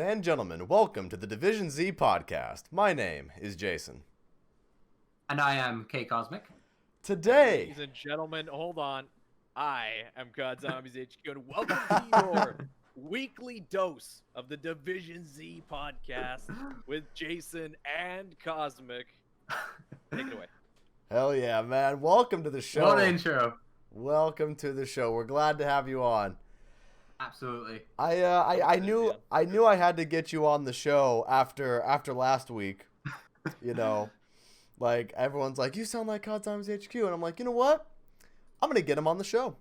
and gentlemen, welcome to the Division Z podcast. My name is Jason. And I am K Cosmic. Today, ladies and gentlemen, hold on. I am COD Zombies HQ, and welcome to your weekly dose of the Division Z podcast with Jason and Cosmic. Take it away. hell yeah, man! Welcome to the show. What an intro. Welcome to the show. We're glad to have you on. Absolutely. I knew I had to get you on the show after last week. You know, like everyone's like, you sound like COD Zombies HQ, and I'm like, you know what? I'm gonna get him on the show.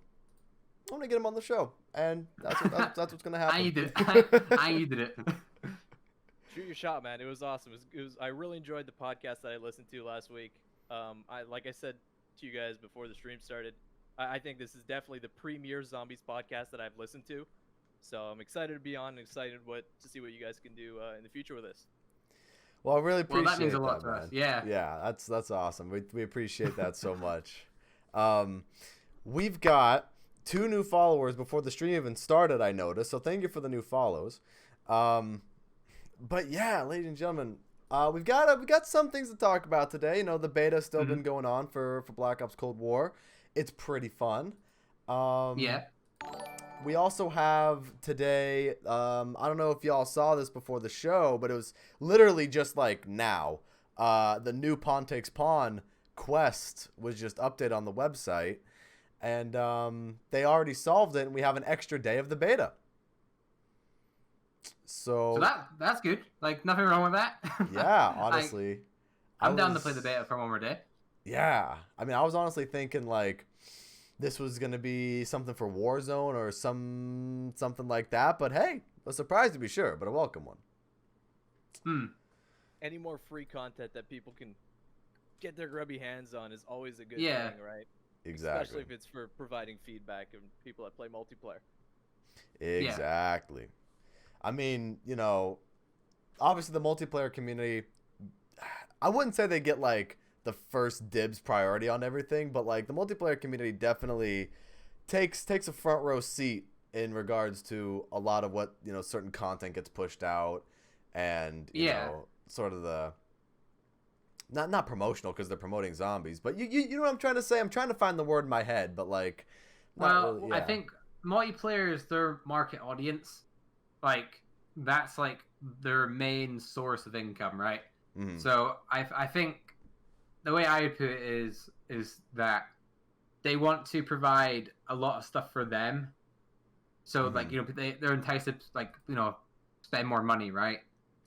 And that's what's gonna happen. I needed it. Shoot your shot, man. It was awesome. I really enjoyed the podcast that I listened to last week. Like I said to you guys before the stream started, I think this is definitely the premier Zombies podcast that I've listened to. So I'm excited to be on and excited to see what you guys can do in the future with this. Well, I really appreciate that means a lot to man. us. Yeah. Yeah, that's awesome. We appreciate that so much. We've got 2 new followers before the stream even started, I noticed. So thank you for the new follows. But yeah, ladies and gentlemen, we've got some things to talk about today. You know, the beta's still been going on for Black Ops Cold War. It's pretty fun. Yeah. We also have today, I don't know if y'all saw this before the show, but it was literally just like now. The new Pawn Takes Pawn quest was just updated on the website. And they already solved it, and we have an extra day of the beta. So that's good. Like, nothing wrong with that. Yeah, honestly. I'm down to play the beta for one more day. Yeah. I mean, I was honestly thinking, like, this was going to be something for Warzone or something like that. But, hey, a surprise to be sure, but a welcome one. Any more free content that people can get their grubby hands on is always a good thing, right? Exactly. Especially if it's for providing feedback and people that play multiplayer. Exactly. Yeah. I mean, you know, obviously the multiplayer community, I wouldn't say they get, like, the first dibs priority on everything, but, like, the multiplayer community definitely takes a front row seat in regards to a lot of what, you know, certain content gets pushed out and, you know, sort of the... Not promotional because they're promoting zombies, but you know what I'm trying to say? I'm trying to find the word in my head, but like... Well, I think multiplayer is their market audience. Like, that's like their main source of income, right? Mm-hmm. So I think the way I would put it is that they want to provide a lot of stuff for them. So, like, you know, they're enticed to, like, you know, spend more money, right?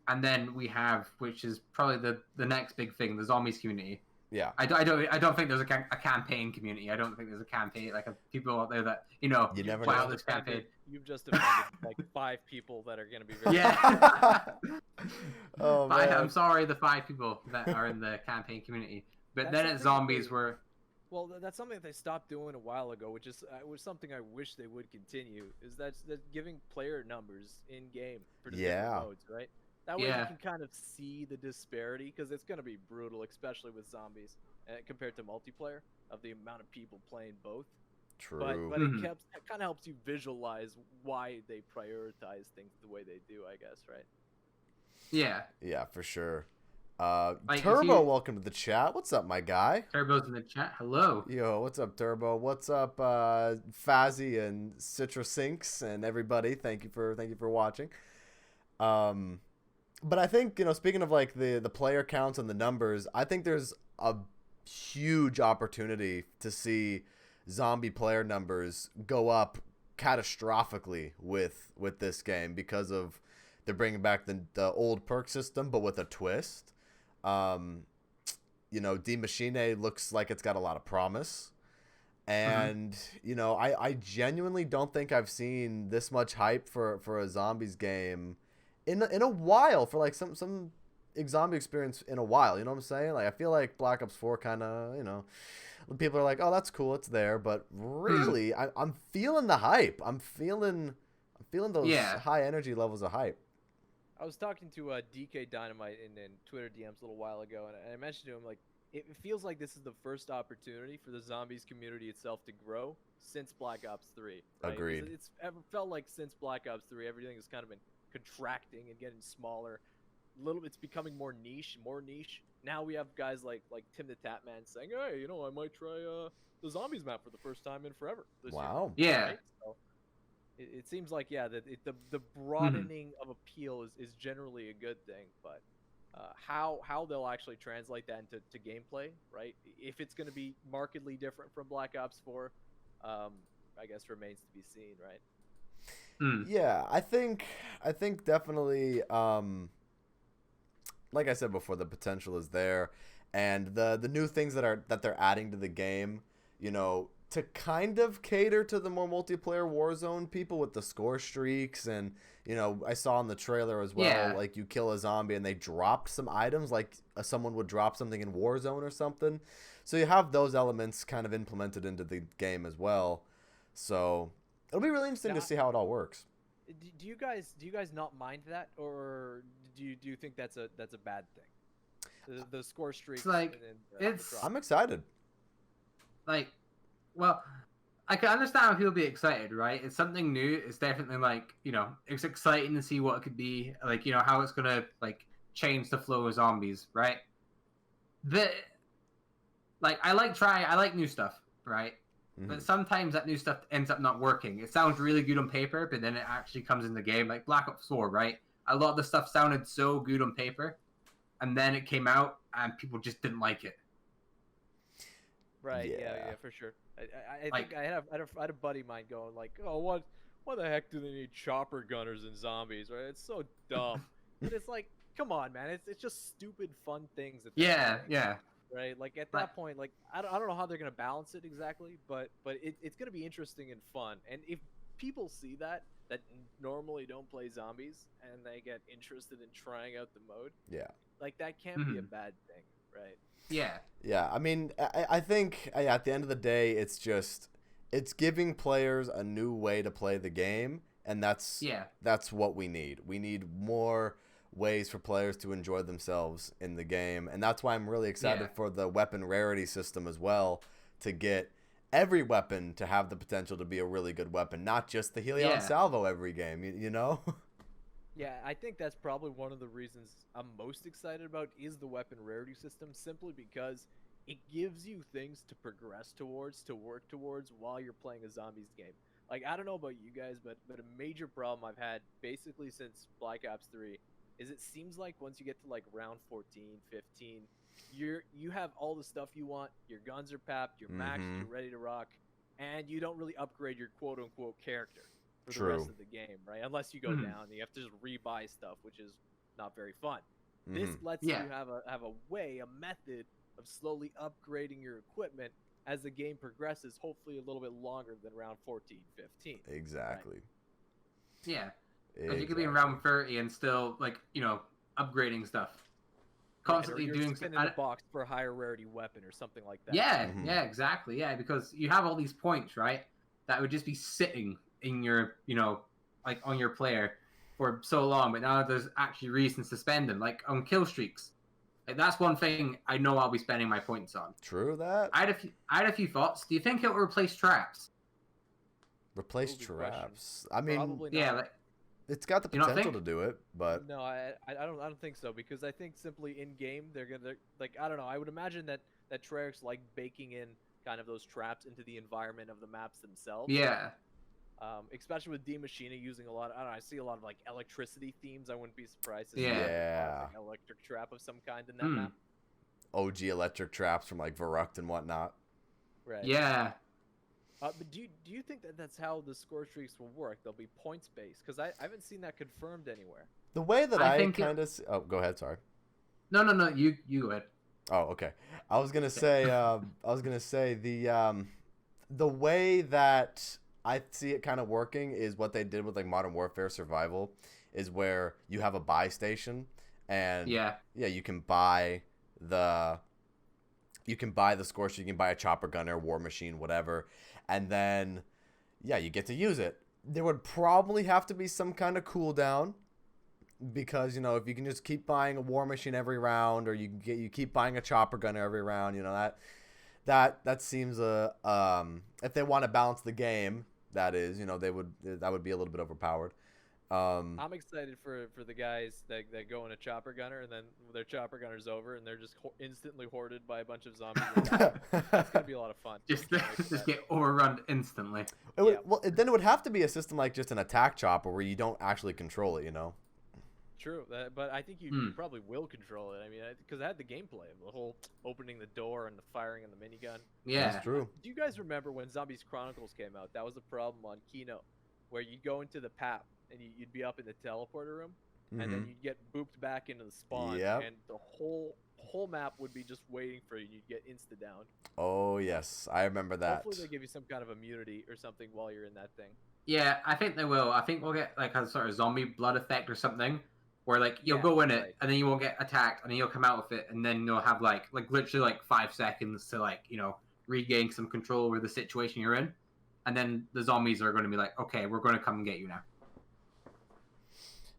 And then we have, which is probably the next big thing, the zombies community. Yeah. I don't think there's a campaign community. I don't think there's a campaign, like, people out there that, you know, you never wow, know. this campaign. You've just offended like 5 people that are going to be very Oh, man. I'm sorry, the 5 people that are in the campaign community. But then at zombies were... Well, that's something that they stopped doing a while ago, which is was something I wish they would continue, is that's giving player numbers in-game for the different modes, right? That way you can kind of see the disparity, because it's going to be brutal, especially with zombies, compared to multiplayer, of the amount of people playing both. True. But it kind of helps you visualize why they prioritize things the way they do, I guess, right? Yeah. Yeah, for sure. Like, Turbo, welcome to the chat. What's up, my guy? Turbo's in the chat. Hello. Yo, what's up, Turbo? What's up, Fazzy and Citrasinks and everybody? Thank you for watching. But I think, you know, speaking of like the player counts and the numbers, I think there's a huge opportunity to see zombie player numbers go up catastrophically with this game because of they're bringing back the old perk system, but with a twist. You know, D Machine looks like it's got a lot of promise. And, you know, I genuinely don't think I've seen this much hype for a zombies game in a while, for like some zombie experience in a while. You know what I'm saying? Like, I feel like Black Ops 4 kind of, you know, people are like, oh, that's cool, it's there, but really, I'm feeling the hype. I'm feeling those high energy levels of hype. I was talking to DK Dynamite in Twitter DMs a little while ago, and I mentioned to him, like, it feels like this is the first opportunity for the zombies community itself to grow since Black Ops 3. Right? Agreed. It's ever felt like since Black Ops 3, everything has kind of been contracting and getting smaller. It's becoming more niche. Now we have guys like Tim the Tatman saying, "Hey, I might try the zombies map for the first time in forever this Wow. year." Yeah. Right? So it seems like that the broadening of appeal is generally a good thing, but how they'll actually translate that into gameplay, right? If it's going to be markedly different from Black Ops 4, I guess remains to be seen, right? Yeah, I think definitely, like I said before, the potential is there, and the new things that they're adding to the game, to kind of cater to the more multiplayer Warzone people with the score streaks, and I saw in the trailer as well, like you kill a zombie and they dropped some items, like someone would drop something in Warzone or something. So you have those elements kind of implemented into the game as well. So it'll be really interesting to see how it all works. Do you guys not mind that, or do you think that's a bad thing? The score streaks. I'm excited. Like, well, I can understand how people be excited, right? It's something new. It's definitely it's exciting to see what it could be, how it's gonna change the flow of zombies, right? I like new stuff, right? But sometimes that new stuff ends up not working. It sounds really good on paper, but then it actually comes in the game. Like Black Ops 4, right? A lot of the stuff sounded so good on paper, and then it came out, and people just didn't like it. Right, yeah, for sure. I think I had a buddy of mine going like, oh, why the heck do they need chopper gunners and zombies, right? It's so dumb. And it's like, come on, man. It's just stupid fun things. Yeah. Right, like at that point, I don't know how they're gonna balance it exactly, but it's gonna be interesting and fun. And if people see that normally don't play zombies and they get interested in trying out the mode, that can't be a bad thing, right? Yeah. I mean, I think at the end of the day, it's giving players a new way to play the game, and that's what we need. We need more ways for players to enjoy themselves in the game, and that's why I'm really excited for the weapon rarity system as well, to get every weapon to have the potential to be a really good weapon, not just the Helion Salvo every game, Yeah, I think that's probably one of the reasons I'm most excited about is the weapon rarity system, simply because it gives you things to progress towards, to work towards while you're playing a zombies game. Like, I don't know about you guys, but a major problem I've had basically since Black Ops 3 is it seems like once you get to round 14, 15, you have all the stuff you want, your guns are papped, you're maxed, you're ready to rock, and you don't really upgrade your quote-unquote character for the rest of the game, right? Unless you go down, you have to just rebuy stuff, which is not very fun. This lets you have a method of slowly upgrading your equipment as the game progresses, hopefully a little bit longer than round 14, 15. Exactly. Right? Yeah. Because you could be in round 30 and still, upgrading stuff. Constantly doing in the box for a higher rarity weapon or something like that. Yeah, exactly. Yeah, because you have all these points, right? That would just be sitting in your, on your player for so long, but now there's actually reasons to spend them, like on kill streaks. That's one thing I know I'll be spending my points on. True that. I had a few thoughts. Do you think it will replace traps? Replace traps? I mean, probably not. Yeah. It's got the potential to do it, but no, I don't think so, because I think simply in game they're gonna I don't know. I would imagine that Treyarch's like baking in kind of those traps into the environment of the maps themselves. Yeah. Especially with D Machina using a lot. I don't know. I see a lot of electricity themes. I wouldn't be surprised to see an electric trap of some kind in that map. OG electric traps from Verrucht and whatnot. Right. Yeah. But do you think that's how the score streaks will work? They'll be points based, because I haven't seen that confirmed anywhere. The way that I kind of oh, go ahead. Sorry. No. You go ahead. Oh, okay. I was gonna say the way that I see it kind of working is what they did with Modern Warfare Survival, is where you have a buy station, and you can buy the score sheet, you can buy a chopper gunner, war machine, whatever, and then you get to use it. There would probably have to be some kind of cooldown, because if you can just keep buying a war machine every round, or you keep buying a chopper gunner every round, that seems if they want to balance the game, that would be a little bit overpowered. I'm excited for the guys that go in a chopper gunner and then their chopper gunner's over and they're just instantly hoarded by a bunch of zombies. That's gonna be a lot of fun. Just get overrun instantly. Well, then it would have to be a system like just an attack chopper where you don't actually control it, you know? True, but I think you probably will control it. I mean, because I had the gameplay of the whole opening the door and the firing and the minigun. Yeah, that's true. Do you guys remember when Zombies Chronicles came out? That was a problem on Keynote, where you'd go into the PAP and you'd be up in the teleporter room, and then you'd get booped back into the spawn, and the whole map would be just waiting for you. And you'd get insta down. Oh yes, I remember that. Hopefully they give you some kind of immunity or something while you're in that thing. Yeah, I think they will. I think we'll get like a sort of zombie blood effect or something, where like you'll go in it and then you won't get attacked, and then you'll come out with it, and then you'll have like literally like 5 seconds to like regain some control over the situation you're in, and then the zombies are going to be like, okay, we're going to come and get you now.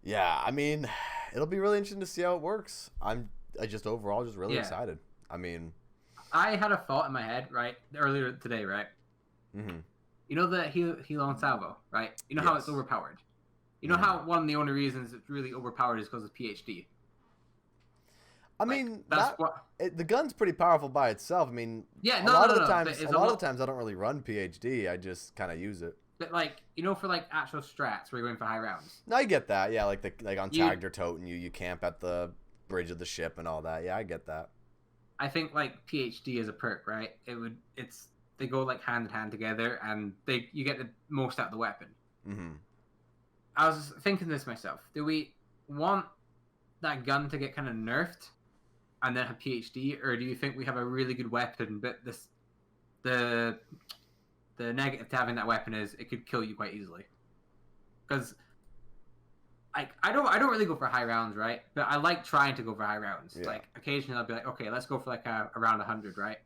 Yeah, I mean, it'll be really interesting to see how it works. I just overall just really excited. I mean, I had a thought in my head earlier today, right? Mm-hmm. You know the Hilo and Salvo, right? You know how it's overpowered. You know how one of the only reasons it's really overpowered is because of PhD. I mean, the gun's pretty powerful by itself. I mean, a lot of the times I don't really run PhD. I just kind of use it. But for like actual strats, where you're going for high rounds. No, I get that. Yeah, like on Tagged or Toten, you camp at the bridge of the ship and all that. Yeah, I get that. I think like PhD is a perk, right? They go like hand in hand together, and you get the most out of the weapon. Mm-hmm. I was thinking this myself. Do we want that gun to get kind of nerfed and then have PhD, or do you think we have a really good weapon, but the negative to having that weapon is it could kill you quite easily? Because I don't really go for high rounds, right? But I like trying to go for high rounds. Yeah. Like occasionally I'll be like, okay, let's go for like around 100, right?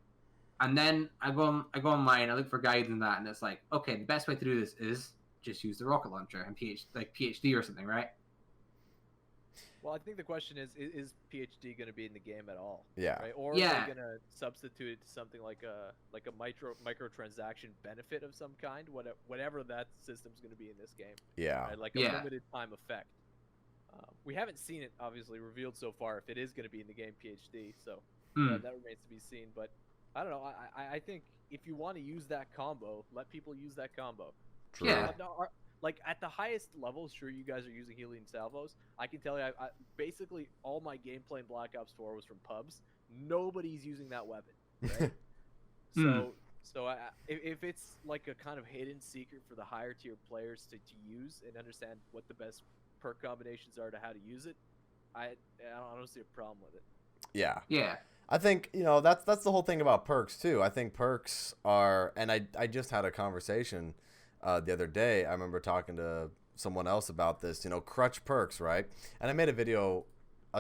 And then I go online, I look for guides and that, and it's like, okay, the best way to do this is just use the rocket launcher and PhD or something, right? Well, I think the question is PhD going to be in the game at all? Yeah. Right? Or are they going to substitute it to something like a microtransaction benefit of some kind, whatever that system's going to be in this game? Yeah. Right? Like a limited time effect. We haven't seen it obviously revealed so far if it is going to be in the game PhD, so that remains to be seen. But I don't know. I think if you want to use that combo, let people use that combo. True. Yeah. Like at the highest levels, sure, you guys are using Helium salvos. I can tell you, I basically all my gameplay in Black Ops 4 was from pubs. Nobody's using that weapon, right? If it's like a kind of hidden secret for the higher tier players to use and understand what the best perk combinations are to how to use it, I don't see a problem with it. Yeah. Yeah. I think, that's the whole thing about perks too. I think perks are, and I just had a conversation the other day. I remember talking to someone else about this, crutch perks, right? And I made a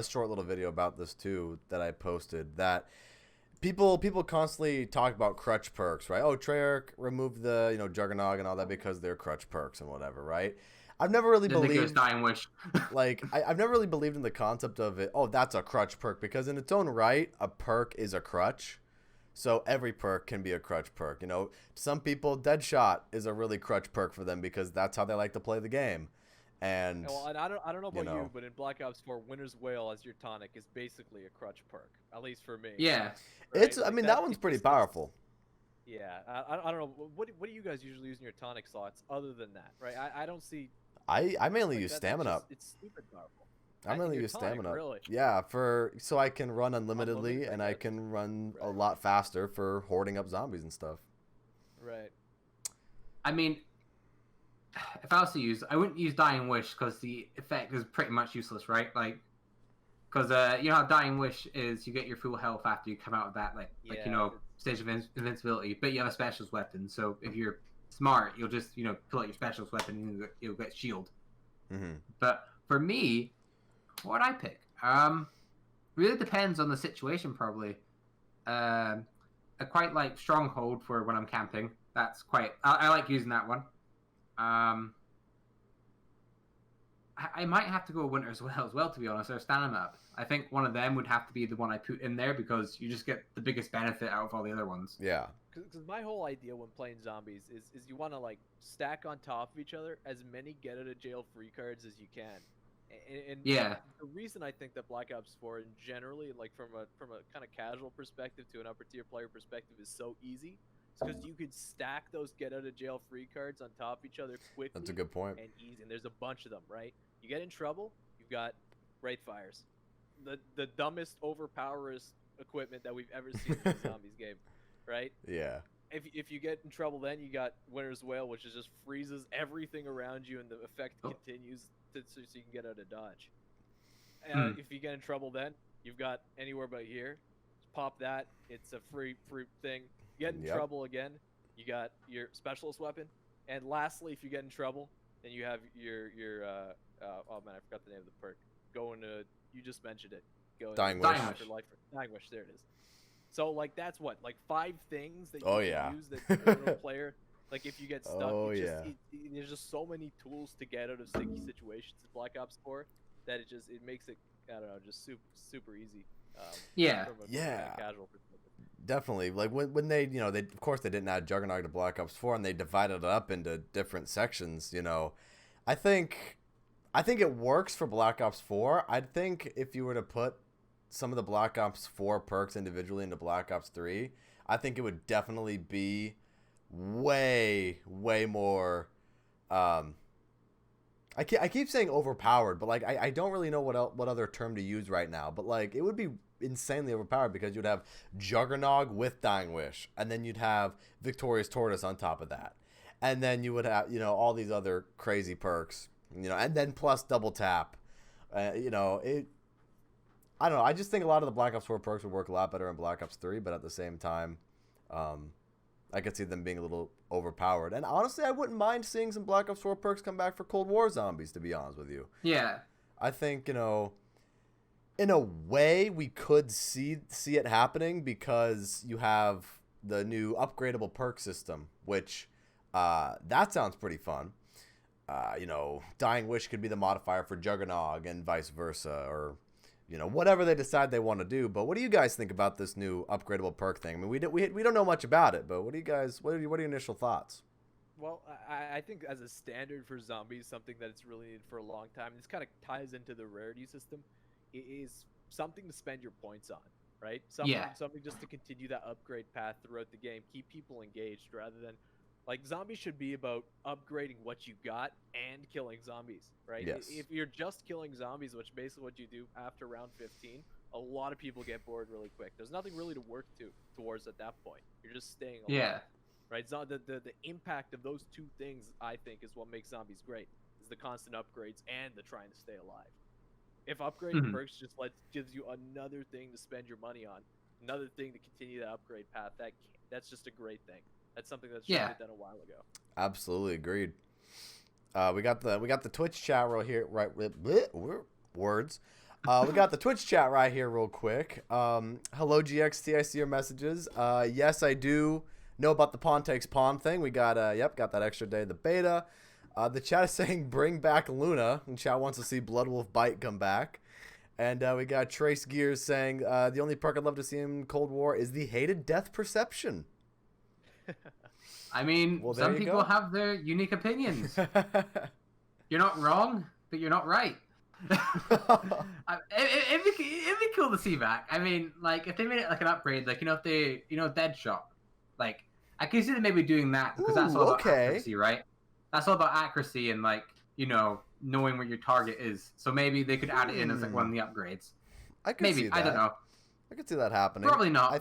short little video about this too that I posted, that people constantly talk about crutch perks, right? Oh, Treyarch removed the, Juggernog and all that because they're crutch perks and whatever, right? I've never really believed Dying Wish. I've never really believed in the concept of it. Oh, that's a crutch perk, because in its own right, a perk is a crutch. So every perk can be a crutch perk. Some people, Deadshot is a really crutch perk for them because that's how they like to play the game. And I don't know about you, but in Black Ops 4, Winter's Wail as your tonic is basically a crutch perk, at least for me. Yeah, right? That one's pretty powerful. Yeah, I don't know. What do you guys usually use in your tonic slots other than that, right? I don't see. I mainly use stamina. It's stupid powerful. I mainly use stamina. Really? Yeah, so I can run unlimitedly, and I can run a lot faster for hoarding up zombies and stuff. Right. I mean, if I was to use, I wouldn't use Dying Wish because the effect is pretty much useless, right? Because you know how Dying Wish is, you get your full health after you come out of that, stage of invincibility, but you have a specialist weapon. So if you're smart, you'll just pull out your specialist weapon and you'll get shield. Mm-hmm. But for me, what would I pick? Really depends on the situation, probably. I quite like Stronghold for when I'm camping. That's I like using that one. I might have to go Winter as well, to be honest, or Stamina Up. I think one of them would have to be the one I put in there because you just get the biggest benefit out of all the other ones. Yeah. because my whole idea when playing zombies is you want to like stack on top of each other as many get out of jail free cards as you can. And Yeah. the reason I think that Black Ops 4 and generally like from a kind of casual perspective to an upper tier player perspective is so easy is because you could stack those get out of jail free cards on top of each other quickly. That's a good point. And easy. And there's a bunch of them, right? You get in trouble, you've got Wraith Fires, the dumbest, overpowerest equipment that we've ever seen in a zombies game, right? Yeah. If you get in trouble, then you got Winter's Wail, which is just freezes everything around you, and the effect continues so you can get out of dodge. If you get in trouble, then you've got Anywhere But Here. Just pop that; it's a free thing. Get in trouble again, you got your specialist weapon, and lastly, if you get in trouble, then you have your oh man, I forgot the name of the perk. You just mentioned it. Dying Wish. Dying Wish. There it is. So like that's what, like 5 things that you can use that the middle player. Like if you get stuck, there's just so many tools to get out of sticky situations in Black Ops 4 that it makes it, I don't know, just super easy. From a casual perspective. Definitely. Like when they, they of course they didn't add Juggernaut to Black Ops 4 and they divided it up into different sections. I think it works for Black Ops 4. I think if you were to put some of the Black Ops 4 perks individually into Black Ops 3, I think it would definitely be way more. I keep saying overpowered, but like I don't really know what other term to use right now. But like it would be insanely overpowered because you'd have Juggernog with Dying Wish, and then you'd have Victorious Tortoise on top of that, and then you would have all these other crazy perks, and then plus double tap, it. I don't know. I just think a lot of the Black Ops 4 perks would work a lot better in Black Ops 3, but at the same time, I could see them being a little overpowered. And honestly, I wouldn't mind seeing some Black Ops 4 perks come back for Cold War zombies, to be honest with you. Yeah. I think, in a way, we could see it happening because you have the new upgradable perk system, which that sounds pretty fun. Dying Wish could be the modifier for Juggernog and vice versa, or whatever they decide they want to do. But what do you guys think about this new upgradable perk thing? I mean, we don't know much about it, but what are your initial thoughts? Well, I think as a standard for zombies, something that it's really needed for a long time, this kind of ties into the rarity system, is something to spend your points on, right? Something just to continue that upgrade path throughout the game, keep people engaged rather than, like, zombies should be about upgrading what you got and killing zombies, right? Yes. If you're just killing zombies, which basically what you do after round 15, a lot of people get bored really quick. There's nothing really to work towards at that point. You're just staying alive. Yeah. Right? So the impact of those two things, I think, is what makes zombies great, is the constant upgrades and the trying to stay alive. If upgrading perks just gives you another thing to spend your money on, another thing to continue that upgrade path, that's just a great thing. That's something that should have been done a while ago. Absolutely agreed. We got the Twitch chat right here. Right, words. We got the Twitch chat right here, real quick. Hello, GXT. I see your messages. Yes, I do know about the Pawn Takes Pawn thing. We got got that extra day of the beta. The chat is saying bring back Luna, and chat wants to see Bloodwolf Bite come back. And we got Trace Gears saying the only perk I'd love to see in Cold War is the hated death perception. I mean, some people have their unique opinions. You're not wrong, but you're not right. It'd be cool to see back. I mean, like, if they made it like an upgrade, like, if they, Deadshot, like, I can see them maybe doing that because that's all about accuracy, right? That's all about accuracy and, like, knowing where your target is. So maybe they could add it in as like one of the upgrades. I could see that. I don't know. I could see that happening. Probably not. I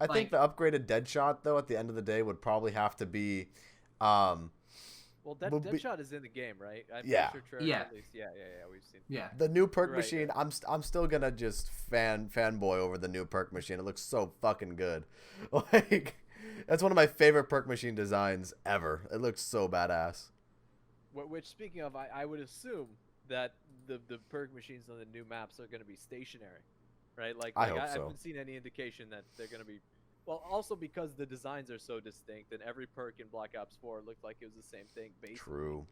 think the upgraded Deadshot, though, at the end of the day would probably have to be. Well, Deadshot is in the game, right? I'm sure at least. Yeah. We've seen. Yeah. The new perk machine. Yeah. I'm still gonna just fanboy over the new perk machine. It looks so fucking good. Like, that's one of my favorite perk machine designs ever. It looks so badass. Which, speaking of, I would assume that the perk machines on the new maps are going to be stationary, right? I haven't seen any indication that they're going to be. Well, also because the designs are so distinct, and every perk in Black Ops 4 looked like it was the same thing, basically. True.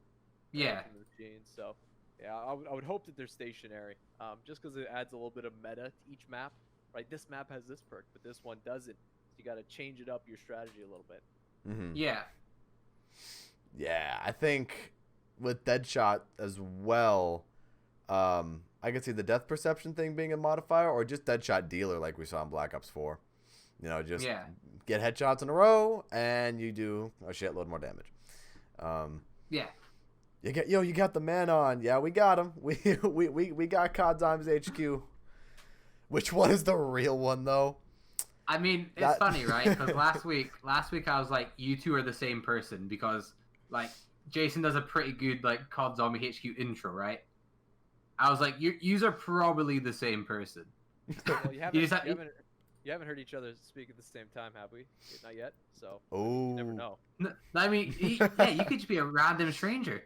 Yeah. From the machines. So, yeah, I would hope that they're stationary, just because it adds a little bit of meta to each map, right? This map has this perk, but this one doesn't. So You got to change it up your strategy a little bit. Mm-hmm. Yeah. Yeah, I think with Deadshot as well, I could see the death perception thing being a modifier, or just Deadshot dealer like we saw in Black Ops 4. You know, just get headshots in a row and you do a shitload more damage. Yeah. You got the man on. Yeah, we got him. We got COD Zombies HQ. Which one is the real one though? I mean, it's funny, right? Because last week I was like, you two are the same person because like Jason does a pretty good like COD Zombie HQ intro, right? I was like, you are probably the same person. Well, you haven't heard each other speak at the same time, have we? Not yet. So you never know. No, I mean, yeah, you could just be a random stranger.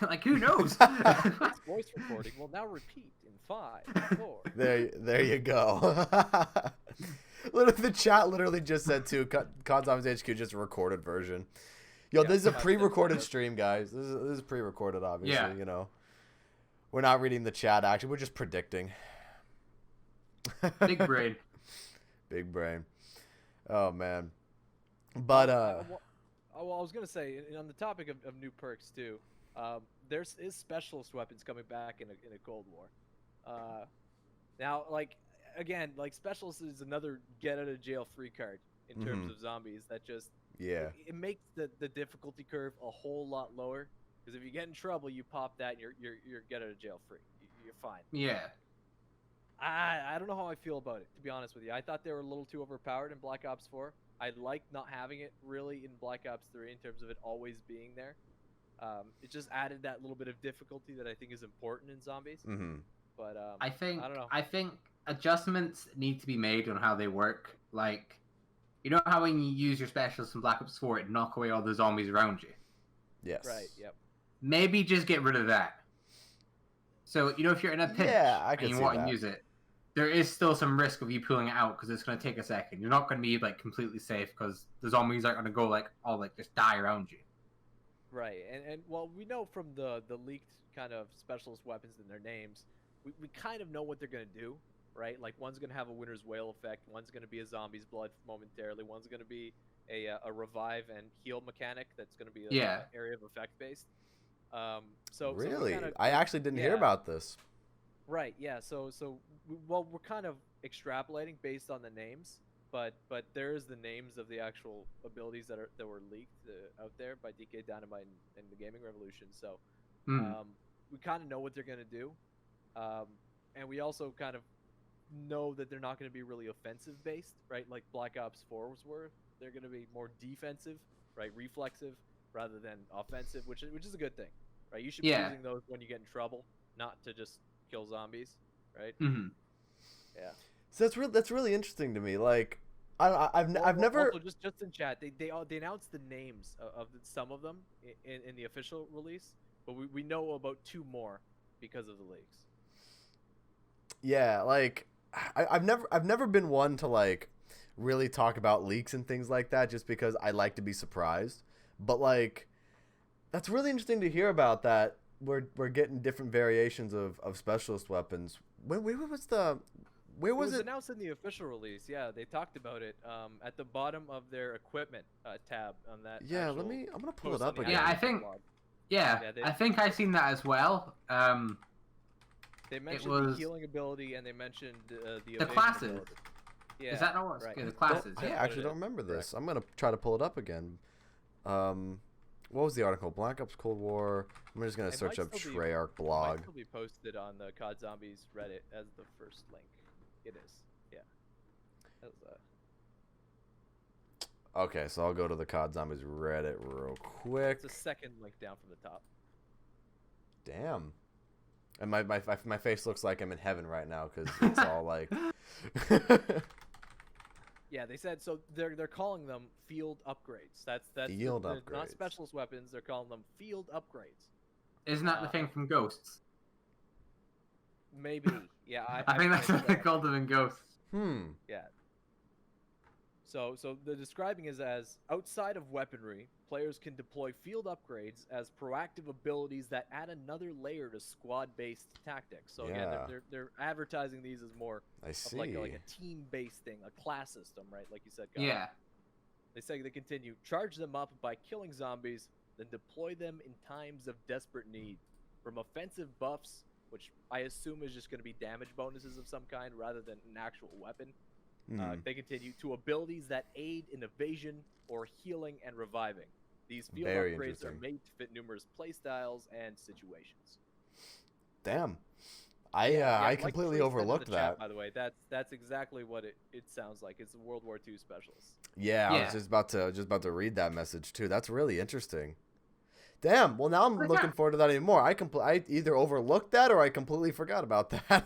Like, who knows? It's voice recording. Well, now repeat in 5, 4. There you go. The chat literally just said too. COD Zombies HQ just a recorded version. Yo, this is a pre-recorded stream, guys. This is pre-recorded, obviously. Yeah. You know, we're not reading the chat. Actually, we're just predicting. Big brain. Big brain. Oh man. But well, I was gonna say on the topic of new perks too. There is specialist weapons coming back in a Cold War. Now, like again, like specialist is another get out of jail free card in terms of zombies. That just it makes the difficulty curve a whole lot lower. Because if you get in trouble, you pop that, and you're get out of jail free. You're fine. Yeah. I don't know how I feel about it, to be honest with you. I thought they were a little too overpowered in Black Ops 4. I like not having it really in Black Ops 3 in terms of it always being there. It just added that little bit of difficulty that I think is important in zombies. Mm-hmm. But I don't know. I think adjustments need to be made on how they work. Like, you know how when you use your specialists in Black Ops 4, it knock away all the zombies around you? Yes. Right, yep. Maybe just get rid of that. So, you know, if you're in a pinch and you want to use it, there is still some risk of you pulling it out because it's going to take a second. You're not going to be like completely safe because the zombies aren't going to go like all like just die around you. Right, and well, we know from the leaked kind of specialist weapons and their names, we kind of know what they're going to do, right? Like one's going to have a Winter's Wail effect, one's going to be a zombie's blood momentarily, one's going to be a revive and heal mechanic that's going to be area of effect based. So really, so I actually didn't hear about this. Right, yeah. So we're kind of extrapolating based on the names, but there's the names of the actual abilities that were leaked out there by DK Dynamite and the Gaming Revolution. So we kind of know what they're gonna do, and we also kind of know that they're not going to be really offensive based, right? Like Black Ops 4's were. They're going to be more defensive, right? Reflexive rather than offensive, which is a good thing, right? You should be using those when you get in trouble, not to just kill zombies, right? Mm-hmm. Yeah. So that's really interesting to me. Like, I've never. Also, just in chat, they announced the names of some of them in the official release, but we know about 2 more because of the leaks. Yeah, like I've never been one to like really talk about leaks and things like that, just because I like to be surprised. But like, that's really interesting to hear about that. We're getting different variations of specialist weapons. Where was it? Announced in the official release. Yeah, they talked about it at the bottom of their equipment tab on that. Yeah, I'm gonna pull it up again. Yeah, I think. Yeah, I think I've seen that as well. They mentioned the healing ability, and they mentioned the classes. Ability. Yeah, is that not what? Right. Yeah, the classes. I actually don't remember this. I'm gonna try to pull it up again. What was the article? Black Ops Cold War. I'm just gonna search up Treyarch blog. It might still be posted on the COD Zombies Reddit as the first link. It is. Yeah. That was, Okay, so I'll go to the COD Zombies Reddit real quick. It's the second link down from the top. Damn. And my face looks like I'm in heaven right now because it's all like. Yeah, they said so. They're calling them field upgrades. That's field upgrades. Not specialist weapons. They're calling them field upgrades. Isn't that the thing from Ghosts? Maybe. Yeah, I think that's what they called them in Ghosts. Yeah. So the describing is as outside of weaponry, players can deploy field upgrades as proactive abilities that add another layer to squad-based tactics. So again, Yeah. they're advertising these as more I of see. like a team-based thing, a class system, right? Like you said, Kyle. Yeah. They say they continue, charge them up by killing zombies, then deploy them in times of desperate need. From offensive buffs, which I assume is just going to be damage bonuses of some kind rather than an actual weapon. They continue to abilities that aid in evasion or healing and reviving. These field upgrades are made to fit numerous playstyles and situations. Damn. I completely overlooked that. Chat, by the way, that's exactly what it sounds like. It's a World War II specialist. Yeah, I was just about to read that message too. That's really interesting. Damn. Well, now I'm looking forward to that even more. I either overlooked that or I completely forgot about that.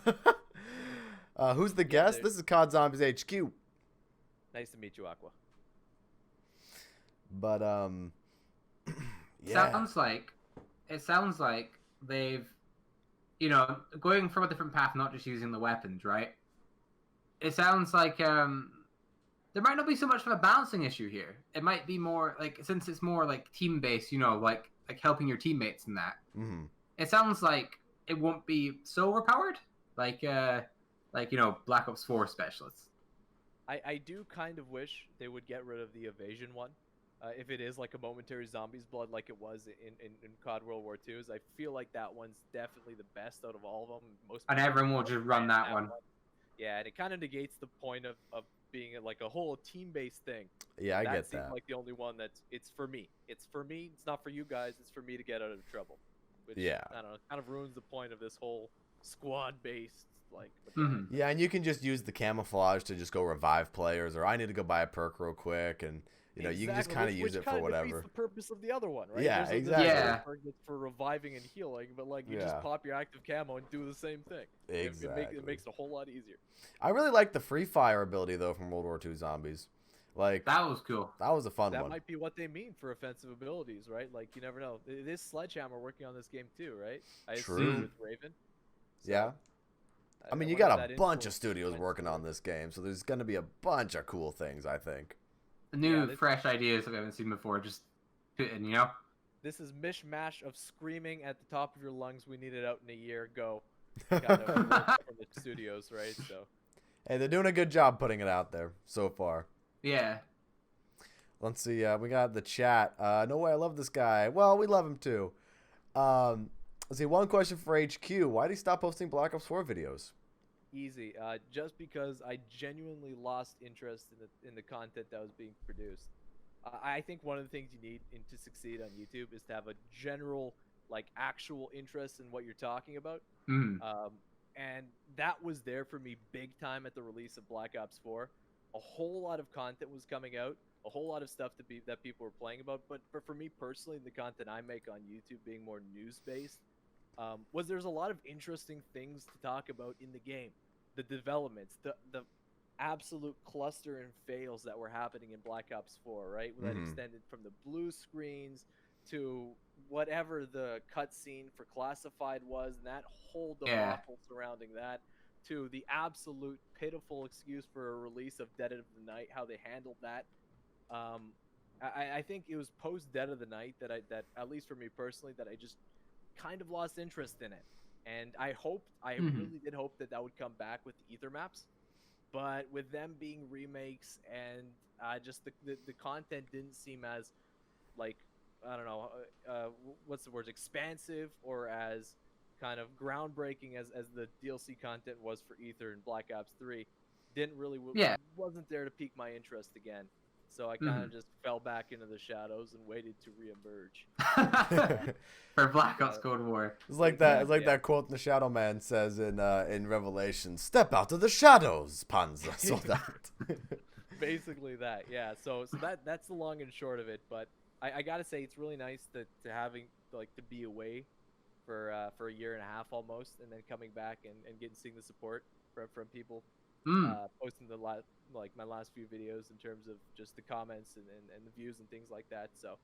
Who's the guest? This is COD Zombies HQ. Nice to meet you, Aqua. But yeah. It sounds like they've, going from a different path, not just using the weapons, right? It sounds like there might not be so much of a balancing issue here. It might be more like, since it's more like team based, like helping your teammates and that. Mm-hmm. It sounds like it won't be so overpowered, like Black Ops 4 specialists. I do kind of wish they would get rid of the evasion one. If it is like a momentary zombies blood like it was in COD World War II, I feel like that one's definitely the best out of all of them. And everyone will just run that one. Yeah, and it kind of negates the point of being like a whole team-based thing. Yeah, I get that. That seems like the only one it's for me. It's for me. It's not for you guys. It's for me to get out of trouble. Which, yeah. I don't know. Kind of ruins the point of this whole squad-based Yeah, and you can just use the camouflage to just go revive players, or I need to go buy a perk real quick, and you can just kind of use it for whatever. Which the purpose of the other one, right? Yeah, exactly. Yeah. For reviving and healing, but you just pop your active camo and do the same thing. Exactly. It makes it a whole lot easier. I really like the free fire ability though from World War II Zombies. Like that was cool. That was a fun one. That might be what they mean for offensive abilities, right? Like you never know. It is Sledgehammer working on this game too, right? I assume with Raven. So, yeah. I mean, you got a bunch of studios working on this game, so there's going to be a bunch of cool things, I think. New, fresh ideas that we haven't seen before, just put in, This is mishmash of screaming at the top of your lungs, we need it out in a year, go. Kind of from the studios, right? So. Hey, they're doing a good job putting it out there so far. Yeah. Let's see, we got the chat. No way, I love this guy. Well, we love him too. Let's see, one question for HQ. Why did he stop posting Black Ops 4 videos? Easy. Just because I genuinely lost interest in the content that was being produced. I think one of the things you need to succeed on YouTube is to have a general, actual interest in what you're talking about. And that was there for me big time at the release of Black Ops 4. A whole lot of content was coming out. A whole lot of stuff that people were playing about. But for me personally, the content I make on YouTube being more news-based, there's a lot of interesting things to talk about in the game. The developments, the absolute cluster and fails that were happening in Black Ops 4, right? That extended from the blue screens to whatever the cutscene for Classified was, and that whole debacle surrounding that, to the absolute pitiful excuse for a release of Dead of the Night, how they handled that. I think it was post Dead of the Night that at least for me personally, that I just kind of lost interest in it. And I really did hope that would come back with the Ether maps, but with them being remakes and just the content didn't seem as I don't know, what's the word, expansive or as kind of groundbreaking as the DLC content was for Ether and Black Ops 3. Wasn't there to pique my interest again. So I kind of just fell back into the shadows and waited to reemerge. For Black Ops Cold War. It's like that. It's like that quote the Shadow Man says in Revelation: "Step out of the shadows, Panzer Soldat." Basically that, yeah. So that's the long and short of it. But I gotta say, it's really nice to having to be away for a year and a half almost, and then coming back and seeing the support from people. Posting my last few videos in terms of just the comments and the views and things like that. So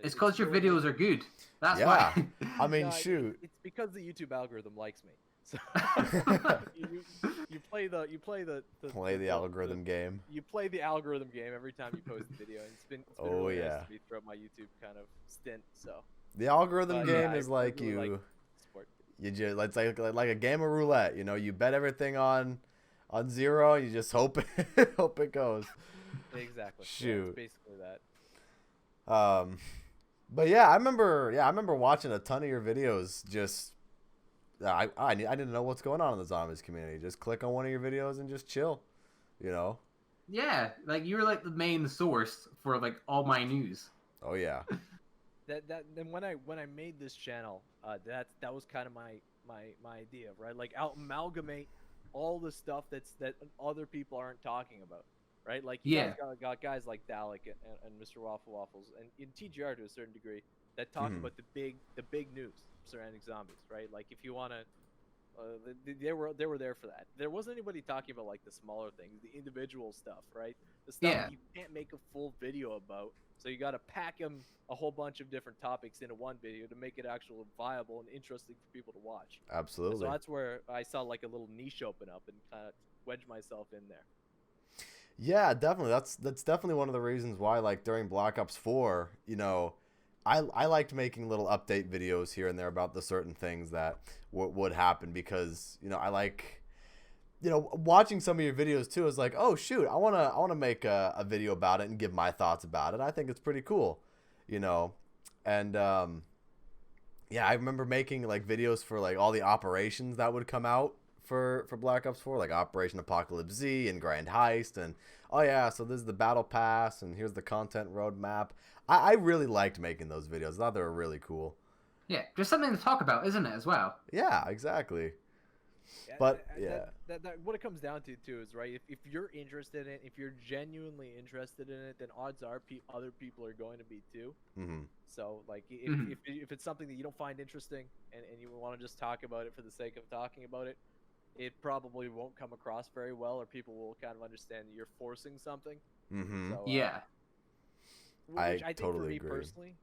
it's because your videos are good. That's why. I mean, shoot. It's because the YouTube algorithm likes me. So you play the algorithm game. You play the algorithm game every time you post a video, and it's been really nice to me throughout my YouTube kind of stint. So the algorithm game is like really you just it's like a game of roulette. You know, you bet everything on zero. You just hope it goes. Exactly. Shoot. Yeah, it's basically that. But yeah, I remember watching a ton of your videos. Just I didn't know what's going on in the zombies community. Just click on one of your videos and just chill. You know. Yeah, like you were like the main source for like all my news. Oh yeah. Then when I made this channel, that was kind of my idea, right? Like amalgamate all the stuff that other people aren't talking about, right? Like you guys got guys like Dalek and Mr. Waffle Waffles and in TGR to a certain degree that talk about the big news surrounding zombies, right? Like if you want to. They were there for that. There wasn't anybody talking about like the smaller things, the individual stuff, right? The stuff you can't make a full video about, so you got to pack them a whole bunch of different topics into one video to make it actually viable and interesting for people to watch. Absolutely. And so that's where I saw like a little niche open up and kind of wedge myself in there. Yeah, definitely. That's definitely one of the reasons why, like during Black Ops 4, you know, I liked making little update videos here and there about the certain things that would happen because, you know, I like, you know, watching some of your videos too is like, oh shoot, I wanna make a video about it and give my thoughts about it. I think it's pretty cool, you know, and yeah, I remember making like videos for like all the operations that would come out for Black Ops 4, like Operation Apocalypse Z and Grand Heist, and oh yeah, so this is the battle pass and here's the content roadmap. I really liked making those videos. I thought they were really cool. Yeah, just something to talk about, isn't it, as well? Yeah, exactly. But yeah, that what it comes down to too is right. If you're interested in it, if you're genuinely interested in it, then odds are other people are going to be too. Mm-hmm. So like if it's something that you don't find interesting and you want to just talk about it for the sake of talking about it, it probably won't come across very well, or people will kind of understand that you're forcing something. Mm-hmm. So, yeah. Which I think totally for me agree. personally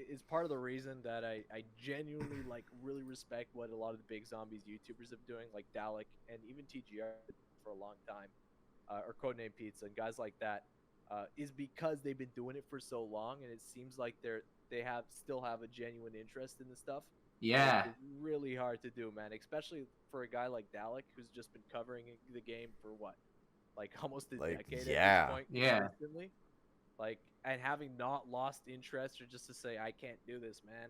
is part of the reason that I genuinely like really respect what a lot of the big zombies YouTubers have doing, like Dalek and even TGR for a long time, or Codename Pizza and guys like that, is because they've been doing it for so long, and it seems like they still have a genuine interest in the stuff. Yeah, it's really hard to do, man, especially for a guy like Dalek who's just been covering the game for what, like almost a decade at this point, consistently. Like, and having not lost interest or just to say I can't do this, man,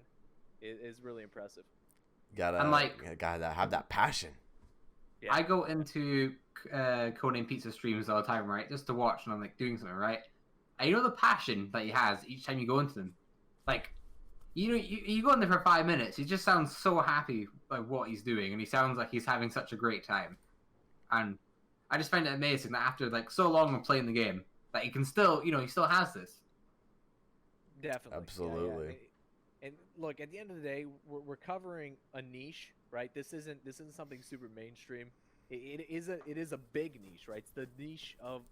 is really impressive. Gotta have that passion. Yeah. I go into Codename Pizza streams all the time, right, just to watch, and I'm like doing something, right? And you know the passion that he has each time you go into them, like. You know, you go in there for 5 minutes. He just sounds so happy by what he's doing, and he sounds like he's having such a great time. And I just find it amazing that after like so long of playing the game, that he can still, you know, he still has this. Definitely, absolutely. Yeah. And look, at the end of the day, we're covering a niche, right? This isn't something super mainstream. It is a big niche, right? It's the niche of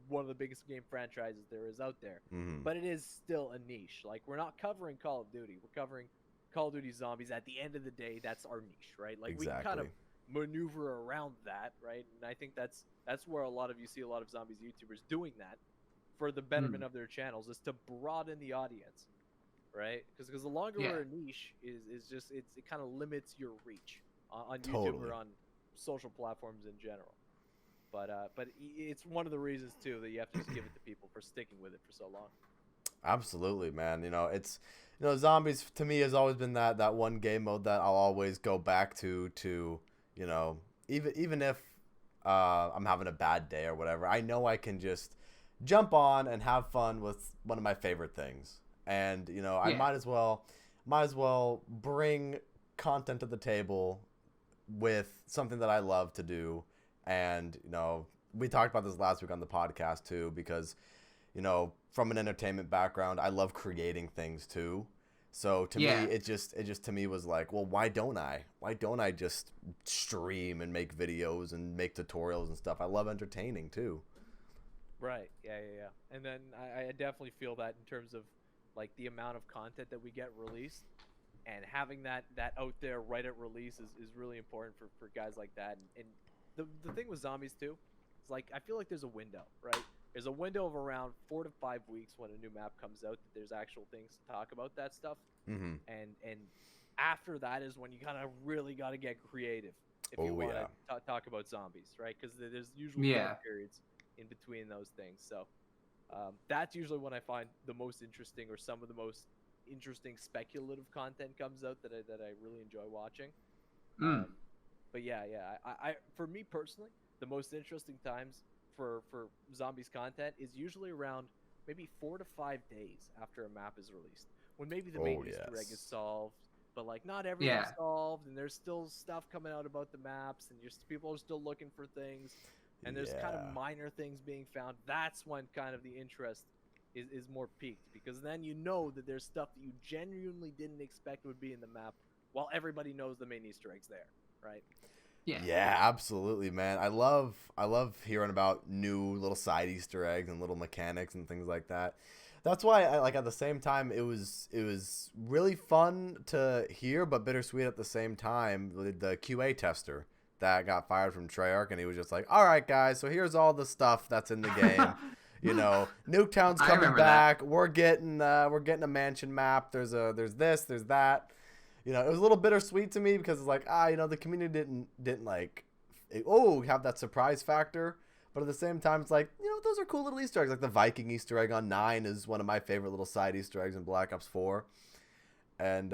one of the biggest game franchises there is out there. Mm-hmm. But it is still a niche. Like, we're not covering Call of Duty. We're covering Call of Duty Zombies. At the end of the day, that's our niche, right? Like, we can kind of maneuver around that, right? And I think that's where you see a lot of Zombies YouTubers doing that for the betterment of their channels, is to broaden the audience, right? Because the longer we're a niche is just it kind of limits your reach on YouTube or on social platforms in general. But it's one of the reasons too that you have to just give it to people for sticking with it for so long. Absolutely, man. You know, it's, you know, Zombies to me has always been that one game mode that I'll always go back to, you know, even if I'm having a bad day or whatever, I know I can just jump on and have fun with one of my favorite things. And, you know, I might as well bring content to the table with something that I love to do. And, you know, we talked about this last week on the podcast too, because, you know, from an entertainment background, I love creating things too. So to me, it just to me was like, well, why don't I just stream and make videos and make tutorials and stuff? I love entertaining too. Right. Yeah. And then I definitely feel that in terms of like the amount of content that we get released. and having that out there right at release is really important for guys like that. And the thing with zombies too, is like I feel like there's a window, right? There's a window of around 4 to 5 weeks when a new map comes out that there's actual things to talk about that stuff. Mm-hmm. And after that is when you kind of really got to get creative if you want to talk about zombies, right? Because there's usually dead periods in between those things. So that's usually when I find the most interesting, or some of the most interesting speculative content comes out that I really enjoy watching. But yeah, I for me personally, the most interesting times for zombies content is usually around maybe 4 to 5 days after a map is released, when maybe the main Easter egg is solved, but like not everything's solved, and there's still stuff coming out about the maps, and people are still looking for things, and there's kind of minor things being found. That's when kind of the interest is more peaked, because then you know that there's stuff that you genuinely didn't expect would be in the map, while everybody knows the main Easter egg's there, right? Yeah, absolutely, man. I love hearing about new little side Easter eggs and little mechanics and things like that. That's why I like, at the same time, it was really fun to hear, but bittersweet at the same time. The QA tester that got fired from Treyarch, and he was just like, "All right, guys, so here's all the stuff that's in the game." You know, Nuketown's coming back. We're getting a mansion map. There's this, there's that. You know, it was a little bittersweet to me, because it's like, you know, the community didn't like, have that surprise factor. But at the same time, it's like, you know, those are cool little Easter eggs. Like the Viking Easter egg on 9 is one of my favorite little side Easter eggs in Black Ops 4. And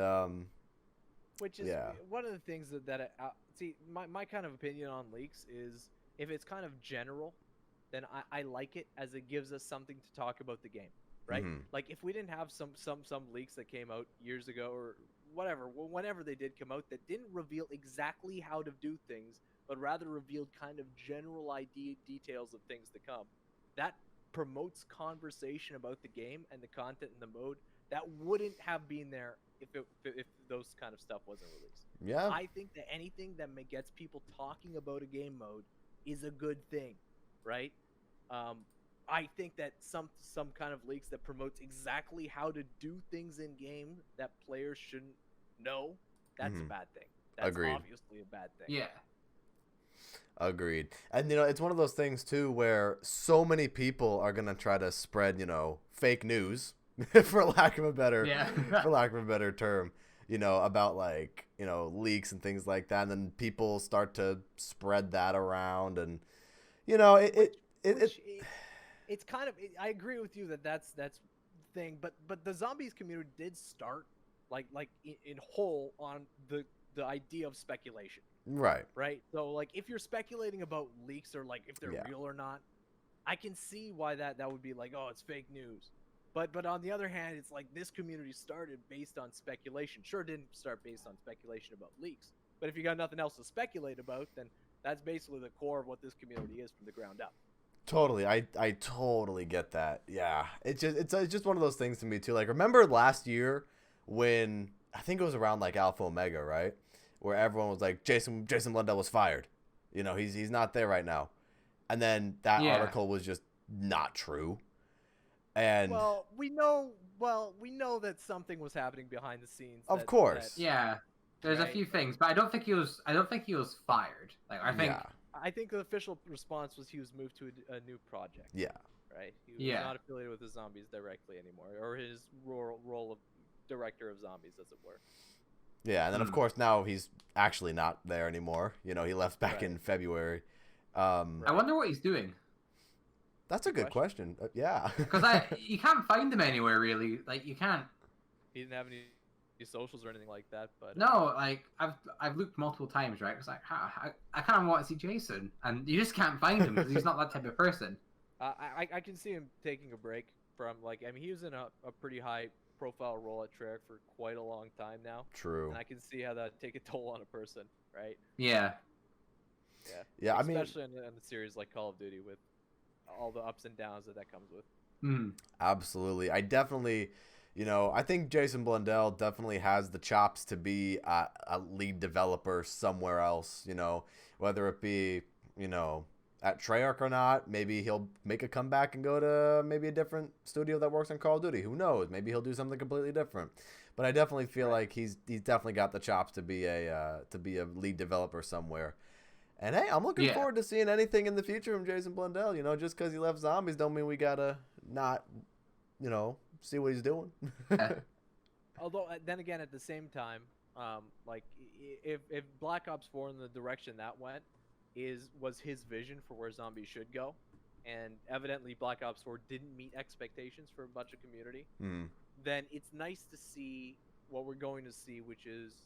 which is one of the things that see, my kind of opinion on leaks is, if it's kind of general, then I like it, as it gives us something to talk about the game, right? Mm-hmm. Like if we didn't have some leaks that came out years ago, or whatever, whenever they did come out, that didn't reveal exactly how to do things, but rather revealed kind of general details of things to come, that promotes conversation about the game and the content and the mode that wouldn't have been there if those kind of stuff wasn't released. Yeah. I think that anything that gets people talking about a game mode is a good thing, right? I think that some kind of leaks that promotes exactly how to do things in game that players shouldn't know, that's a bad thing. That's obviously a bad thing. Yeah. Agreed. And, you know, it's one of those things, too, where so many people are going to try to spread, you know, fake news, for lack of a better term, you know, about, like, you know, leaks and things like that. And then people start to spread that around. And, you know, it's kind of, I agree with you that's the thing. But the zombies community did start, like in whole on the idea of speculation. Right. So like, if you're speculating about leaks, or like if they're real or not, I can see why that would be like, oh, it's fake news. But on the other hand, it's like, this community started based on speculation. Sure, it didn't start based on speculation about leaks, but if you got nothing else to speculate about, then that's basically the core of what this community is from the ground up. Totally. I totally get that. Yeah. It's just one of those things to me too. Like, remember last year when, I think it was around like Alpha Omega, right? Where everyone was like, Jason Blundell was fired. You know, he's not there right now. And then that article was just not true. And we know that something was happening behind the scenes. Of course. There's a few things, but I don't think he was fired. Like, I think the official response was he was moved to a new project. Yeah. Right? He was not affiliated with the zombies directly anymore, or his role of director of zombies, as it were. Yeah, and then of course now he's actually not there anymore. You know, he left back in February. I wonder what he's doing. That's a good question. Yeah. Because you can't find him anywhere, really. Like, you can't. He didn't have any socials or anything like that, but no, like I've looked multiple times, right? Because like I kind of want to see Jason, and you just can't find him because he's not that type of person. I can see him taking a break from, like, I mean, he was in a pretty high profile role at Treyarch for quite a long time now. True. And I can see how that take a toll on a person, right? Yeah. Yeah. I mean, especially in a series like Call of Duty, with all the ups and downs that comes with. Absolutely. I definitely, you know, I think Jason Blundell definitely has the chops to be a lead developer somewhere else, you know, whether it be, you know, at Treyarch or not. Maybe he'll make a comeback and go to maybe a different studio that works on Call of Duty. Who knows? Maybe he'll do something completely different. But I definitely feel like he's definitely got the chops to be a lead developer somewhere. And hey, I'm looking forward to seeing anything in the future from Jason Blundell. You know, just because he left Zombies don't mean we gotta not, you know, see what he's doing. Although then again, at the same time, like if Black Ops 4 in the direction that went was his vision for where Zombies should go, and evidently Black Ops 4 didn't meet expectations for a bunch of community, then it's nice to see what we're going to see, which is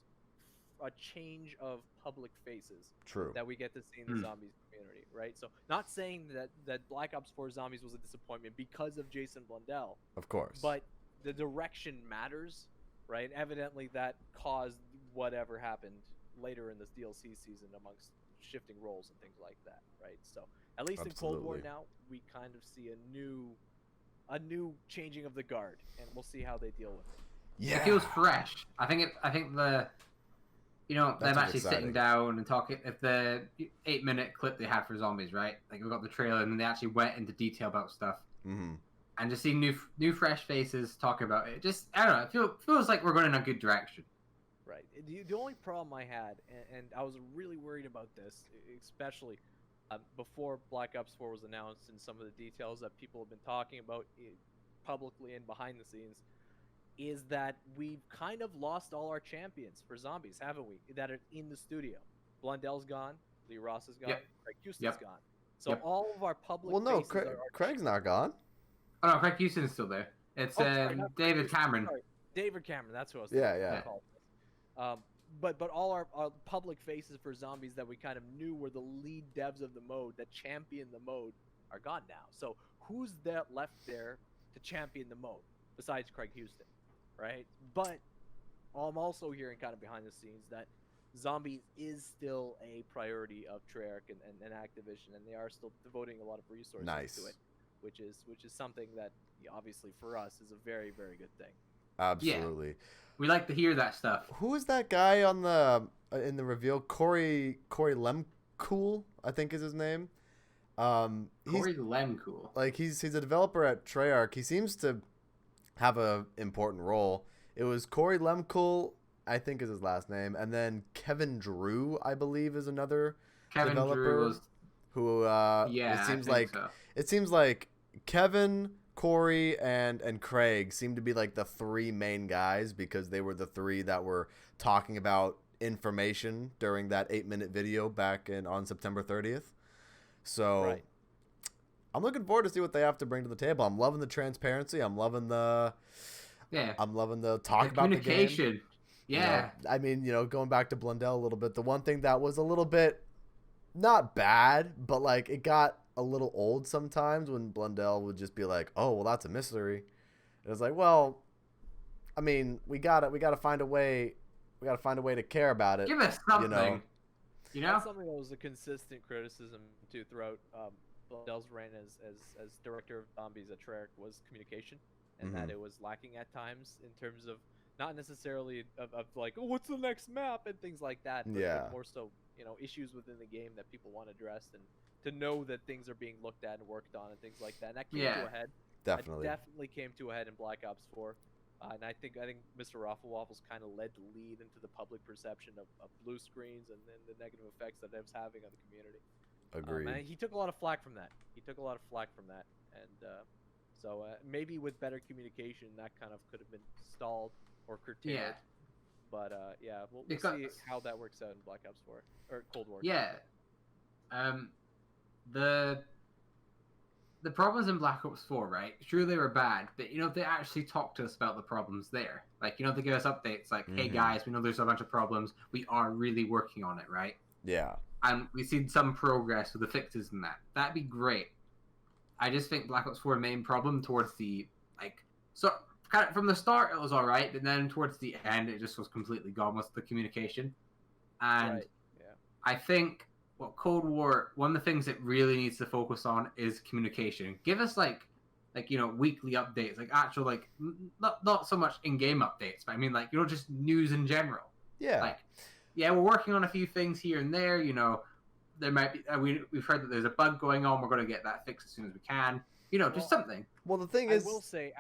a change of public faces. True. That we get to see in the Zombies community, right? So not saying that Black Ops 4 Zombies was a disappointment because of Jason Blundell. Of course. But the direction matters, right? Evidently that caused whatever happened later in this DLC season amongst shifting roles and things like that, right? So at least in Cold War now, we kind of see a new changing of the guard, and we'll see how they deal with it. Yeah, it feels fresh. I think the, you know, them actually sitting down and talking. If the 8-minute clip they had for Zombies, right? Like we got the trailer, and then they actually went into detail about stuff, and just seeing new fresh faces talk about it. Just I don't know. It feels like we're going in a good direction. Right. The only problem I had, and I was really worried about this, especially before Black Ops 4 was announced, and some of the details that people have been talking about publicly and behind the scenes, is that we've kind of lost all our champions for Zombies, haven't we? That are in the studio. Blundell's gone. Lee Ross is gone. Craig Houston's gone. So all of our public faces Craig's not gone. Oh no, Craig Houston's still there. It's David Cameron. Sorry. David Cameron, that's who I was But all our public faces for Zombies that we kind of knew were the lead devs of the mode, that champion the mode, are gone now. So who's that left there to champion the mode besides Craig Houston, right? But I'm also hearing kind of behind the scenes that Zombies is still a priority of Treyarch and Activision, and they are still devoting a lot of resources to it, which is something that obviously for us is a very, very good thing. Absolutely. Yeah. We like to hear that stuff. Who is that guy on the in the reveal? Corey Lemcool, I think is his name. Corey Lemcool. Like he's a developer at Treyarch. He seems to have a important role. It was Corey Lemcool, I think is his last name, and then Kevin Drew, I believe, is another developer. Who it seems like Kevin, Corey, and Craig seem to be like the three main guys because they were the three that were talking about information during that 8-minute video back on September 30th. So I'm looking forward to see what they have to bring to the table. I'm loving the transparency. I'm loving the talk about the communication. Yeah. You know, I mean, going back to Blundell a little bit, the one thing that was a little bit not bad, but like it got a little old sometimes when Blundell would just be like, "Oh, well, that's a mystery." It was like, well, I mean, we gotta find a way. We gotta find a way to care about it. Give us something. You know, that's something that was a consistent criticism too throughout Blundell's reign as director of Zombies at Treyarch was communication, and that it was lacking at times in terms of not necessarily of like, oh, what's the next map and things like that, but more so, issues within the game that people want addressed and to know that things are being looked at and worked on and things like that. And that came to a head. Definitely. That definitely came to a head in Black Ops 4. And I think Mr. Rafflewaffles kind of led the lead into the public perception of blue screens and then the negative effects that it was having on the community. Agreed. And he took a lot of flack from that. And so maybe with better communication, that kind of could have been stalled or curtailed. Yeah. But we'll see how that works out in Black Ops 4 or Cold War. Yeah. The problems in Black Ops 4, right? Sure, they were bad, but they actually talked to us about the problems there. Like, they give us updates like, "Hey guys, we know there's a bunch of problems. We are really working on it," right? Yeah. And we've seen some progress with the fixes in that. That'd be great. I just think Black Ops 4 main problem towards the kind of from the start it was all right, but then towards the end it just was completely gone with the communication. And I think Cold War, one of the things it really needs to focus on is communication. Give us weekly updates, like actual not so much in-game updates, but I mean just news in general. Yeah. We're working on a few things here and there, there might be we've heard that there's a bug going on. We're going to get that fixed as soon as we can. Just something. Well, the thing I is, will say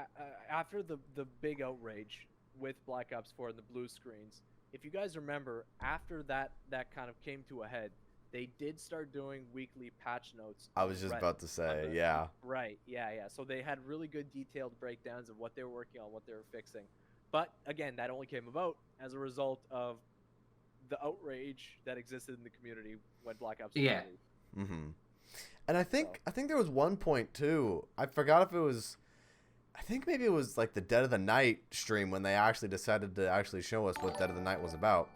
after the big outrage with Black Ops 4 and the blue screens, if you guys remember, after that kind of came to a head, they did start doing weekly patch notes. I was just about to say, yeah. Right, yeah. So they had really good detailed breakdowns of what they were working on, what they were fixing. But again, that only came about as a result of the outrage that existed in the community when Black Ops 4 released. Mm-hmm. And I think there was one point too. I forgot if it was. I think maybe it was like the Dead of the Night stream when they actually decided to actually show us what Dead of the Night was about.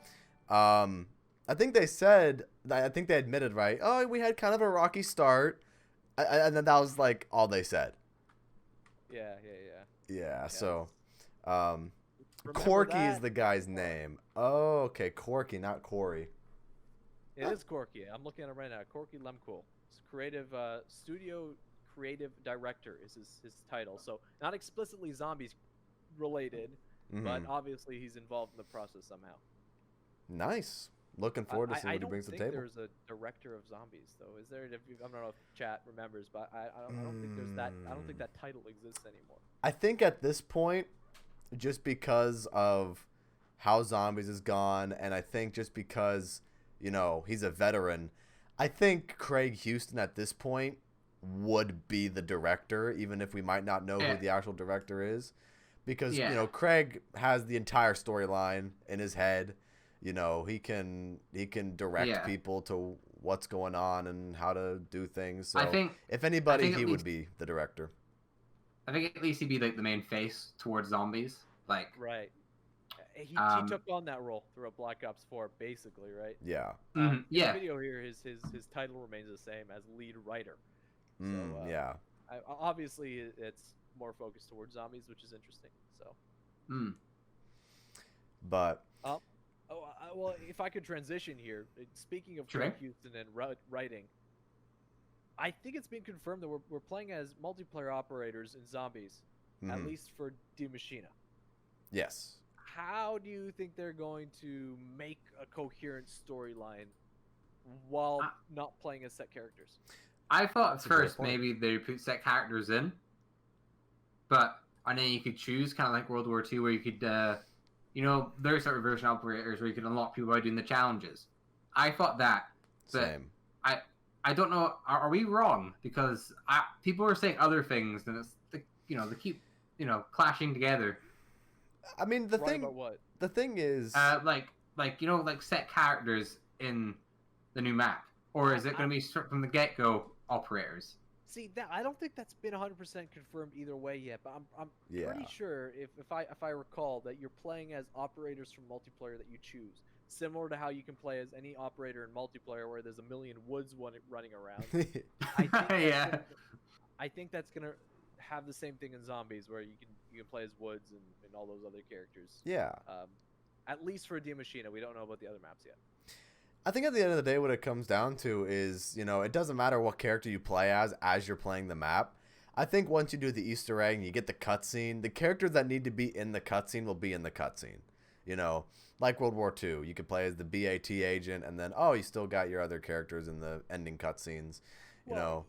I think they said. I think they admitted, right? Oh, we had kind of a rocky start, and then that was like all they said. Yeah. So, Corky is the guy's name. Oh, okay, Corky, not Corey. It is Corky. I'm looking at him right now. Corky Lemcool. Creative studio creative director is his title. So not explicitly zombies related, but obviously he's involved in the process somehow. Nice. Looking forward to see what he brings to the table. There's a director of zombies though. Is there? I don't know if chat remembers, but I don't think there's that. I don't think that title exists anymore. I think at this point, just because of how zombies is gone, and I think just because he's a veteran. I think Craig Houston at this point would be the director, even if we might not know who the actual director is, because Craig has the entire storyline in his head. He can direct people to what's going on and how to do things. So I think if anybody, he would be the director. I think at least he'd be like the main face towards zombies, like right. He took on that role throughout Black Ops 4, basically, right? Yeah. In the video here, his title remains the same as lead writer. So, yeah. Obviously, it's more focused towards zombies, which is interesting. So. But. Well, if I could transition here, speaking of Craig Houston and writing, I think it's been confirmed that we're playing as multiplayer operators in zombies, at least for Die Maschine. Yes. How do you think they're going to make a coherent storyline while not playing as set characters? I thought at first maybe they put set characters in, and then you could choose, kind of like World War II, where you could, there's sort of version operators where you could unlock people by doing the challenges. I thought that, but same. I don't know. Are we wrong? Because people are saying other things, and it's they keep clashing together. I mean, the thing is, like set characters in the new map, or is it going to be from the get-go operators? See, I don't think that's been 100% confirmed either way yet, but I'm pretty sure if I recall that you're playing as operators from multiplayer that you choose, similar to how you can play as any operator in multiplayer where there's a million woods running around. I think that's gonna have the same thing in zombies, where you can play as Woods and all those other characters. Yeah. At least for Die Maschine, we don't know about the other maps yet. I think at the end of the day, what it comes down to is, it doesn't matter what character you play as you're playing the map. I think once you do the Easter egg and you get the cutscene, the characters that need to be in the cutscene will be in the cutscene. Like World War II, you could play as the BAT agent, and then you still got your other characters in the ending cutscenes.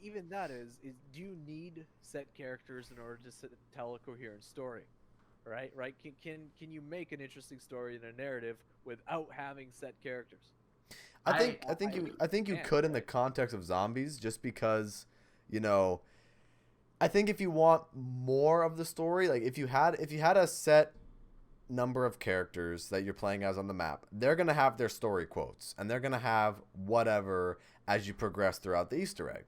Even that is do you need set characters in order to tell a coherent story, right? Can you make an interesting story in a narrative without having set characters? I think you could in the context of zombies, just because, I think if you want more of the story, like if you had a set number of characters that you're playing as on the map, they're gonna have their story quotes, and they're gonna have whatever as you progress throughout the Easter egg.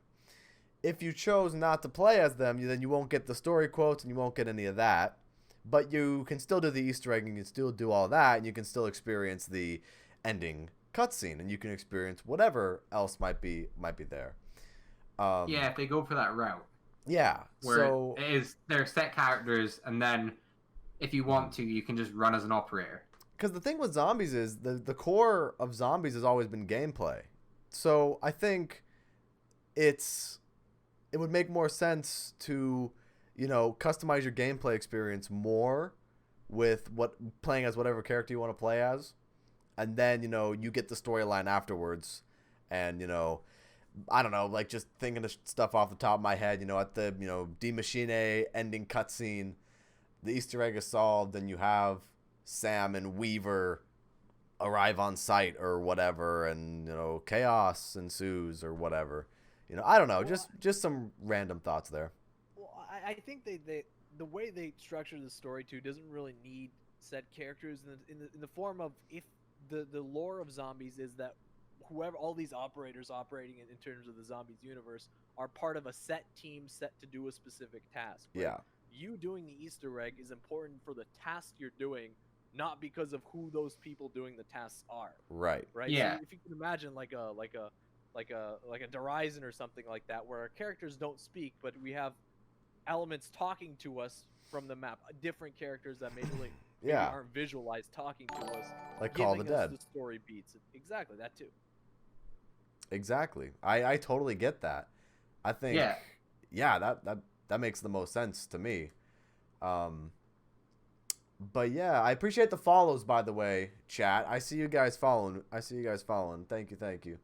If you chose not to play as them, then you won't get the story quotes and you won't get any of that. But you can still do the Easter egg and you can still do all that, and you can still experience the ending cutscene, and you can experience whatever else might be there. If they go for that route. Yeah. Where they're set characters, and then if you want to, you can just run as an operator. Because the thing with zombies is the core of zombies has always been gameplay. So I think it would make more sense to, customize your gameplay experience more with playing as whatever character you want to play as. And then, you get the storyline afterwards. And, I don't know, like just thinking of stuff off the top of my head, at the, D Machine ending cutscene, the Easter egg is solved, and you have Sam and Weaver arrive on site or whatever, and, chaos ensues or whatever. I don't know, just some random thoughts there. Well, I think the way they structure the story too doesn't really need set characters in the form of, if the lore of zombies is that whoever, all these operators operating in terms of the zombies universe, are part of a set team set to do a specific task. Right? Yeah. You doing the Easter egg is important for the task you're doing, not because of who those people doing the tasks are. Right. Right. Yeah. So if you can imagine like a Horizon or something like that, where our characters don't speak, but we have elements talking to us from the map, different characters that maybe aren't visualized talking to us, like Call of the Dead. The story beats. Exactly, that too. Exactly. I totally get that. I think that makes the most sense to me. But yeah, I appreciate the follows, by the way, chat. I see you guys following. Thank you.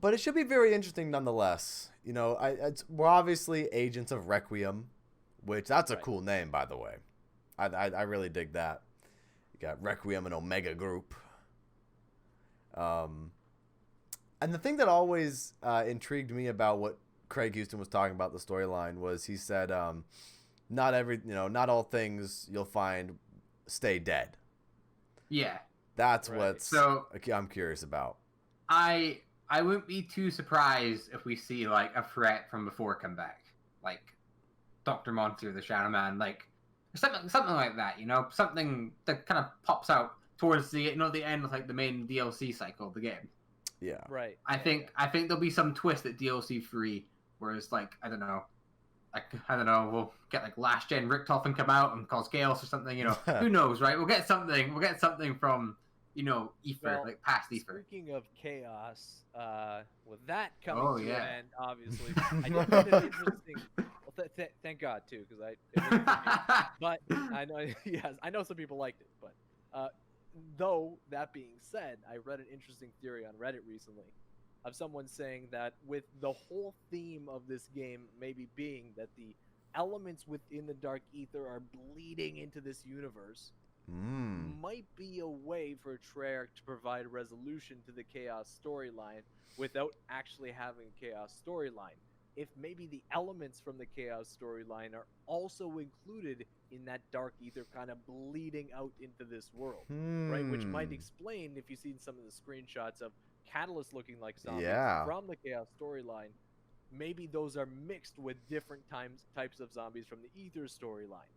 But it should be very interesting nonetheless. We're obviously agents of Requiem, which that's a cool name, by the way. I really dig that. You got Requiem and Omega Group. And the thing that always intrigued me about what Craig Houston was talking about the storyline was, he said, not all things you'll find stay dead. Yeah. That's what's I'm curious about. I wouldn't be too surprised if we see like a threat from before come back, like Dr. Monster, the Shadow Man, like something like that. Something that kind of pops out towards the the end of like the main DLC cycle of the game. Yeah. Right. I think there'll be some twist at DLC 3 where it's like, I don't know, we'll get like last gen Richtofen come out and cause chaos or something, who knows, right? We'll get something from, Ether, like past Ether. Speaking of chaos, with that coming to an end, obviously, I did find it interesting. Well, thank God too, because but I know, I know some people liked it, but though that being said, I read an interesting theory on Reddit recently of someone saying that with the whole theme of this game maybe being that the elements within the Dark Ether are bleeding into this universe, might be a way for Treyarch to provide resolution to the Chaos storyline without actually having a Chaos storyline. If maybe the elements from the Chaos storyline are also included in that Dark Ether kind of bleeding out into this world, right? Which might explain, if you've seen some of the screenshots of Catalyst looking like zombies from the Chaos storyline, maybe those are mixed with different types of zombies from the Ether storyline,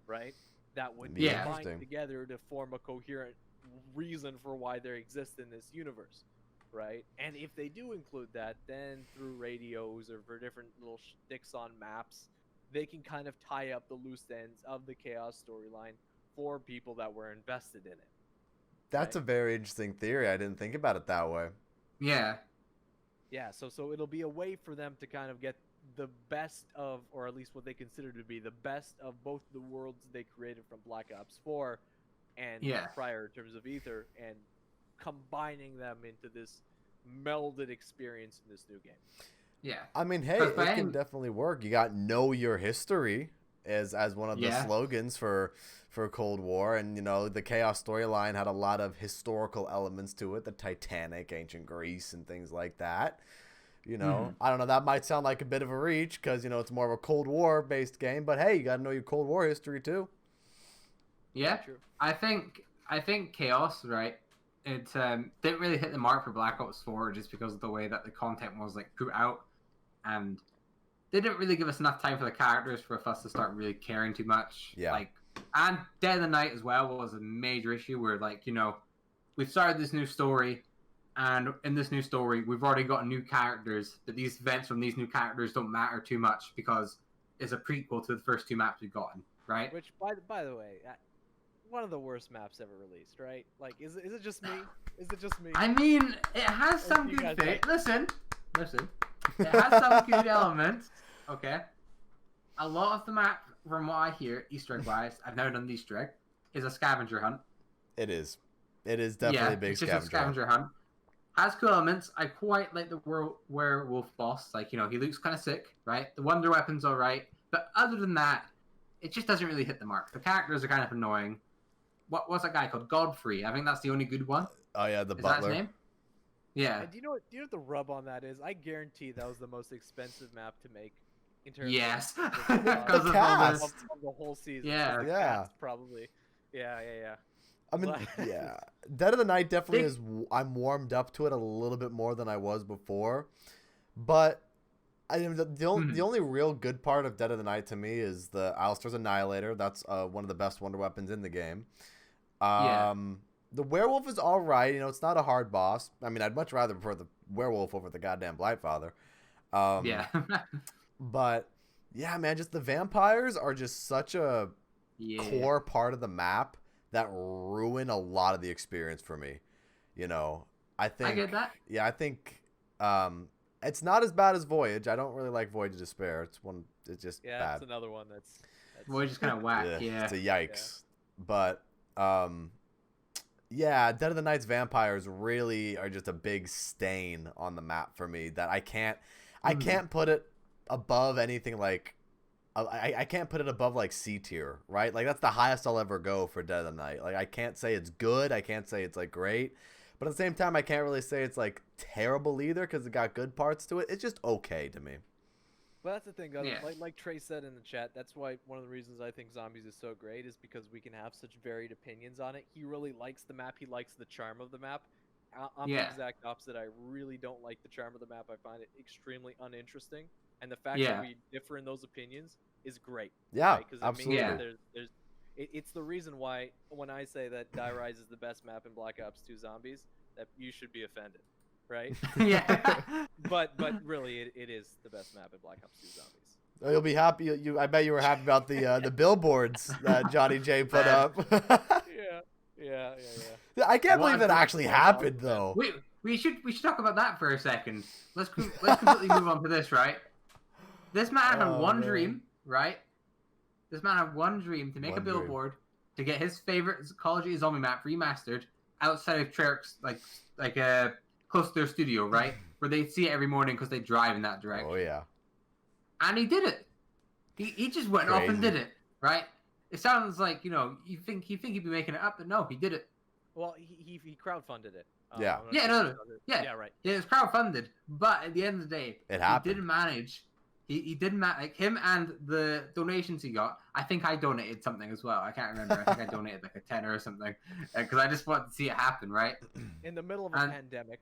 right? That would be combined together to form a coherent reason for why they exist in this universe, right? And if they do include that, then through radios or for different little sticks on maps, they can kind of tie up the loose ends of the Chaos storyline for people that were invested in it. That's a very interesting theory. I didn't think about it that way. Yeah. Yeah, so it'll be a way for them to kind of get the best of, or at least what they consider to be the best of both the worlds they created from Black Ops 4 and prior in terms of Ether, and combining them into this melded experience in this new game. Yeah. I mean, hey, it can definitely work. You got Know Your History as one of the slogans for Cold War, and the Chaos storyline had a lot of historical elements to it, the Titanic, ancient Greece, and things like that. I don't know, that might sound like a bit of a reach because it's more of a Cold War based game, but hey, you got to know your Cold War history too. Yeah, true. I think Chaos, right? It didn't really hit the mark for Black Ops 4 just because of the way that the content was like put out, and they didn't really give us enough time for the characters for us to start really caring too much. Yeah. And Dead of the Night as well was a major issue where we've started this new story, and in this new story we've already got new characters, but these events from these new characters don't matter too much because it's a prequel to the first two maps we've gotten, right? Which, by the way, one of the worst maps ever released, right? Like, is it just me? Is it just me? I mean, it has some good things. Listen. It has some good elements. Okay. A lot of the map, from what I hear, Easter egg wise, I've never done the Easter egg, is a scavenger hunt. It is. It is definitely a big it's just scavenger a scavenger hunt. Has cool elements. I quite like the werewolf boss. Like, he looks kind of sick, right? The wonder weapon's all right, but other than that, it just doesn't really hit the mark. The characters are kind of annoying. What's that guy called? Godfrey. I think that's the only good one. Oh yeah, the Is butler. that his name? Yeah. And do you know what the rub on that is? I guarantee that was the most expensive map to make in terms Yes. of Because The of all cast. this. of the whole season. Yeah. The Yeah. cast, probably. Yeah. I mean, But- yeah, Dead of the Night definitely is. I'm warmed up to it a little bit more than I was before, but I mean, the only real good part of Dead of the Night to me is the Alistair's Annihilator. That's one of the best wonder weapons in the game. The werewolf is all right. It's not a hard boss. I mean, I'd much rather prefer the werewolf over the goddamn Blightfather. Yeah. But yeah, man, just the vampires are just such a core part of the map that ruin a lot of the experience for me. I think. I get that. Yeah, I think it's not as bad as Voyage. I don't really like Voyage of Despair. It's just bad. that's another one that's Voyage is kind of whack. Yeah. It's a yikes. But yeah, Dead of the Night's vampires really are just a big stain on the map for me that I can't put it above anything like I can't put it above like C tier, right? Like that's the highest I'll ever go for Dead of the Night. Like I can't say it's good, I can't say it's like great, but at the same time I can't really say it's like terrible either because it got good parts to it. It's just okay to me. Well, that's the thing. Yeah. Like Trey said in the chat, that's why one of the reasons I think Zombies is so great is because we can have such varied opinions on it. He really likes the map. He likes the charm of the map. I'm the exact opposite. I really don't like the charm of the map. I find it extremely uninteresting. And the fact that we differ in those opinions is great. Yeah, right? absolutely. It means that it's the reason why when I say that Die Rise is the best map in Black Ops 2 Zombies, that you should be offended. Right? Yeah. but really, it is the best map in Black Ops 2 Zombies. You'll be happy. I bet you were happy about the billboards that Johnny J put up. Yeah. I can't believe that actually happened though. We should talk about that for a second. Let's completely move on to this, right? This man had one dream, right? This man had one dream to make a billboard to get his favorite Call of Duty Zombie map remastered outside of Treyarch's like close to their studio, right? Where they see it every morning because they drive in that direction. Oh yeah. And he did it. He just went off and did it, right? It sounds like you think he'd be making it up, but no, he did it. Well, he crowdfunded it. Yeah. Yeah, right. Yeah, it was crowdfunded, but at the end of the day, it happened. He didn't manage. He didn't like him and the donations he got. I think I donated something as well. I can't remember. I think I donated like a tenner or something because I just wanted to see it happen, right? In the middle of a pandemic.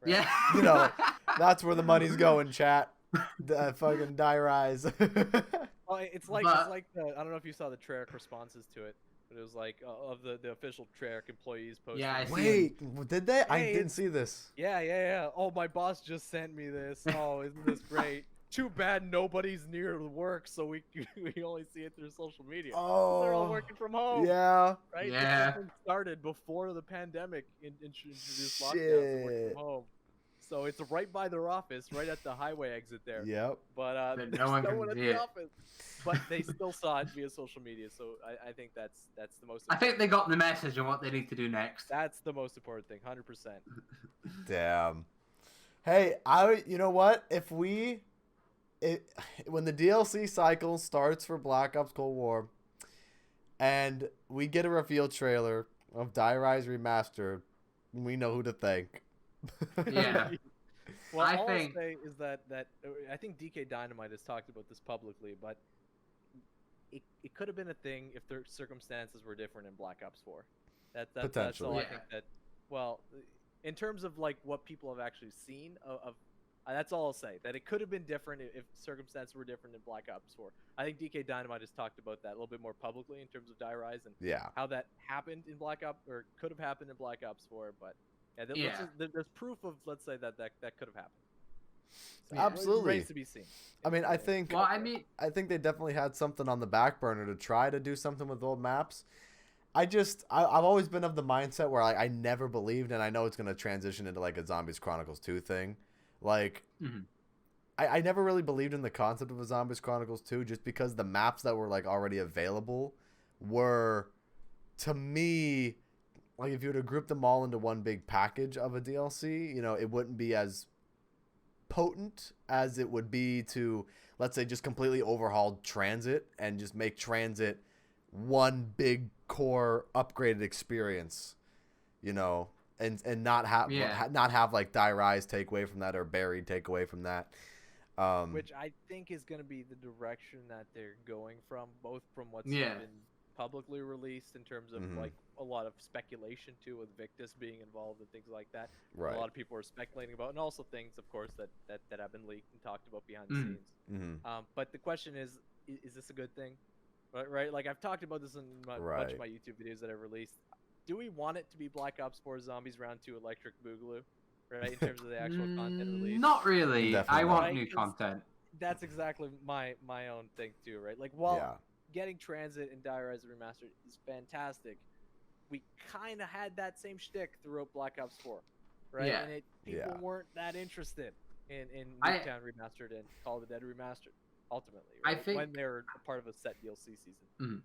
Right? Yeah. that's where the money's going, chat. The fucking Die Rise. Well, it's like I don't know if you saw the Treyarch responses to it, but it was like of the official Treyarch employees posting. Yeah. Wait, did they? Hey, I didn't see this. Yeah. Oh, my boss just sent me this. Oh, isn't this great? Too bad nobody's near work, so we only see it through social media. Oh, they're all working from home. Yeah. Right. Yeah. It started before the pandemic introduced lockdowns to work from home. So it's right by their office, right at the highway exit there. Yep. But there's no one at the office. But they still saw it via social media, so I think that's the most. I think they got the message on what they need to do next. That's the most important thing, 100%. Damn. Hey, you know what? When the DLC cycle starts for Black Ops Cold War, and we get a reveal trailer of Die Rise Remastered, we know who to thank. Yeah. Well, I all think I'll say is that I think DK Dynamite has talked about this publicly, but it could have been a thing if the circumstances were different in Black Ops 4. That's Potentially. all I think that. Well, in terms of like what people have actually seen of that's all I'll say. That it could have been different if circumstances were different in Black Ops 4. I think DK Dynamite has talked about that a little bit more publicly in terms of Die Rise and how that happened in Black Ops or could have happened in Black Ops 4. But there's proof of, let's say, that could have happened. So, absolutely. Remains to be seen. I mean, I think. Well, I think they definitely had something on the back burner to try to do something with old maps. I've always been of the mindset where I never believed, and I know it's gonna transition into like a Zombies Chronicles 2 thing. Like, I never really believed in the concept of a Zombies Chronicles 2 just because the maps that were like already available were, to me, like if you were to group them all into one big package of a DLC, you know, it wouldn't be as potent as it would be to, let's say, just completely overhaul Transit and just make Transit one big core upgraded experience, you know, and not have like Die Rise take away from that or Buried take away from that. Which I think is going to be the direction that they're going from, both from what's Yeah. been publicly released in terms of like a lot of speculation too, with Victus being involved and things like that. Right. A lot of people are speculating about, and also things, of course, that have been leaked and talked about behind the scenes. But the question is this a good thing? Right? Like I've talked about this in much of my YouTube videos that I've released. Do we want it to be Black Ops 4 Zombies Round 2 Electric Boogaloo? Right, in terms of the actual content release. Not really. Definitely I want new content. That's exactly my own thing too, right? Like, while getting Transit and Die Rise Remastered is fantastic, we kind of had that same shtick throughout Black Ops 4, right? Yeah. And people weren't that interested in Nuketown Remastered and Call of the Dead Remastered, ultimately, right? I think when they're a part of a set DLC season.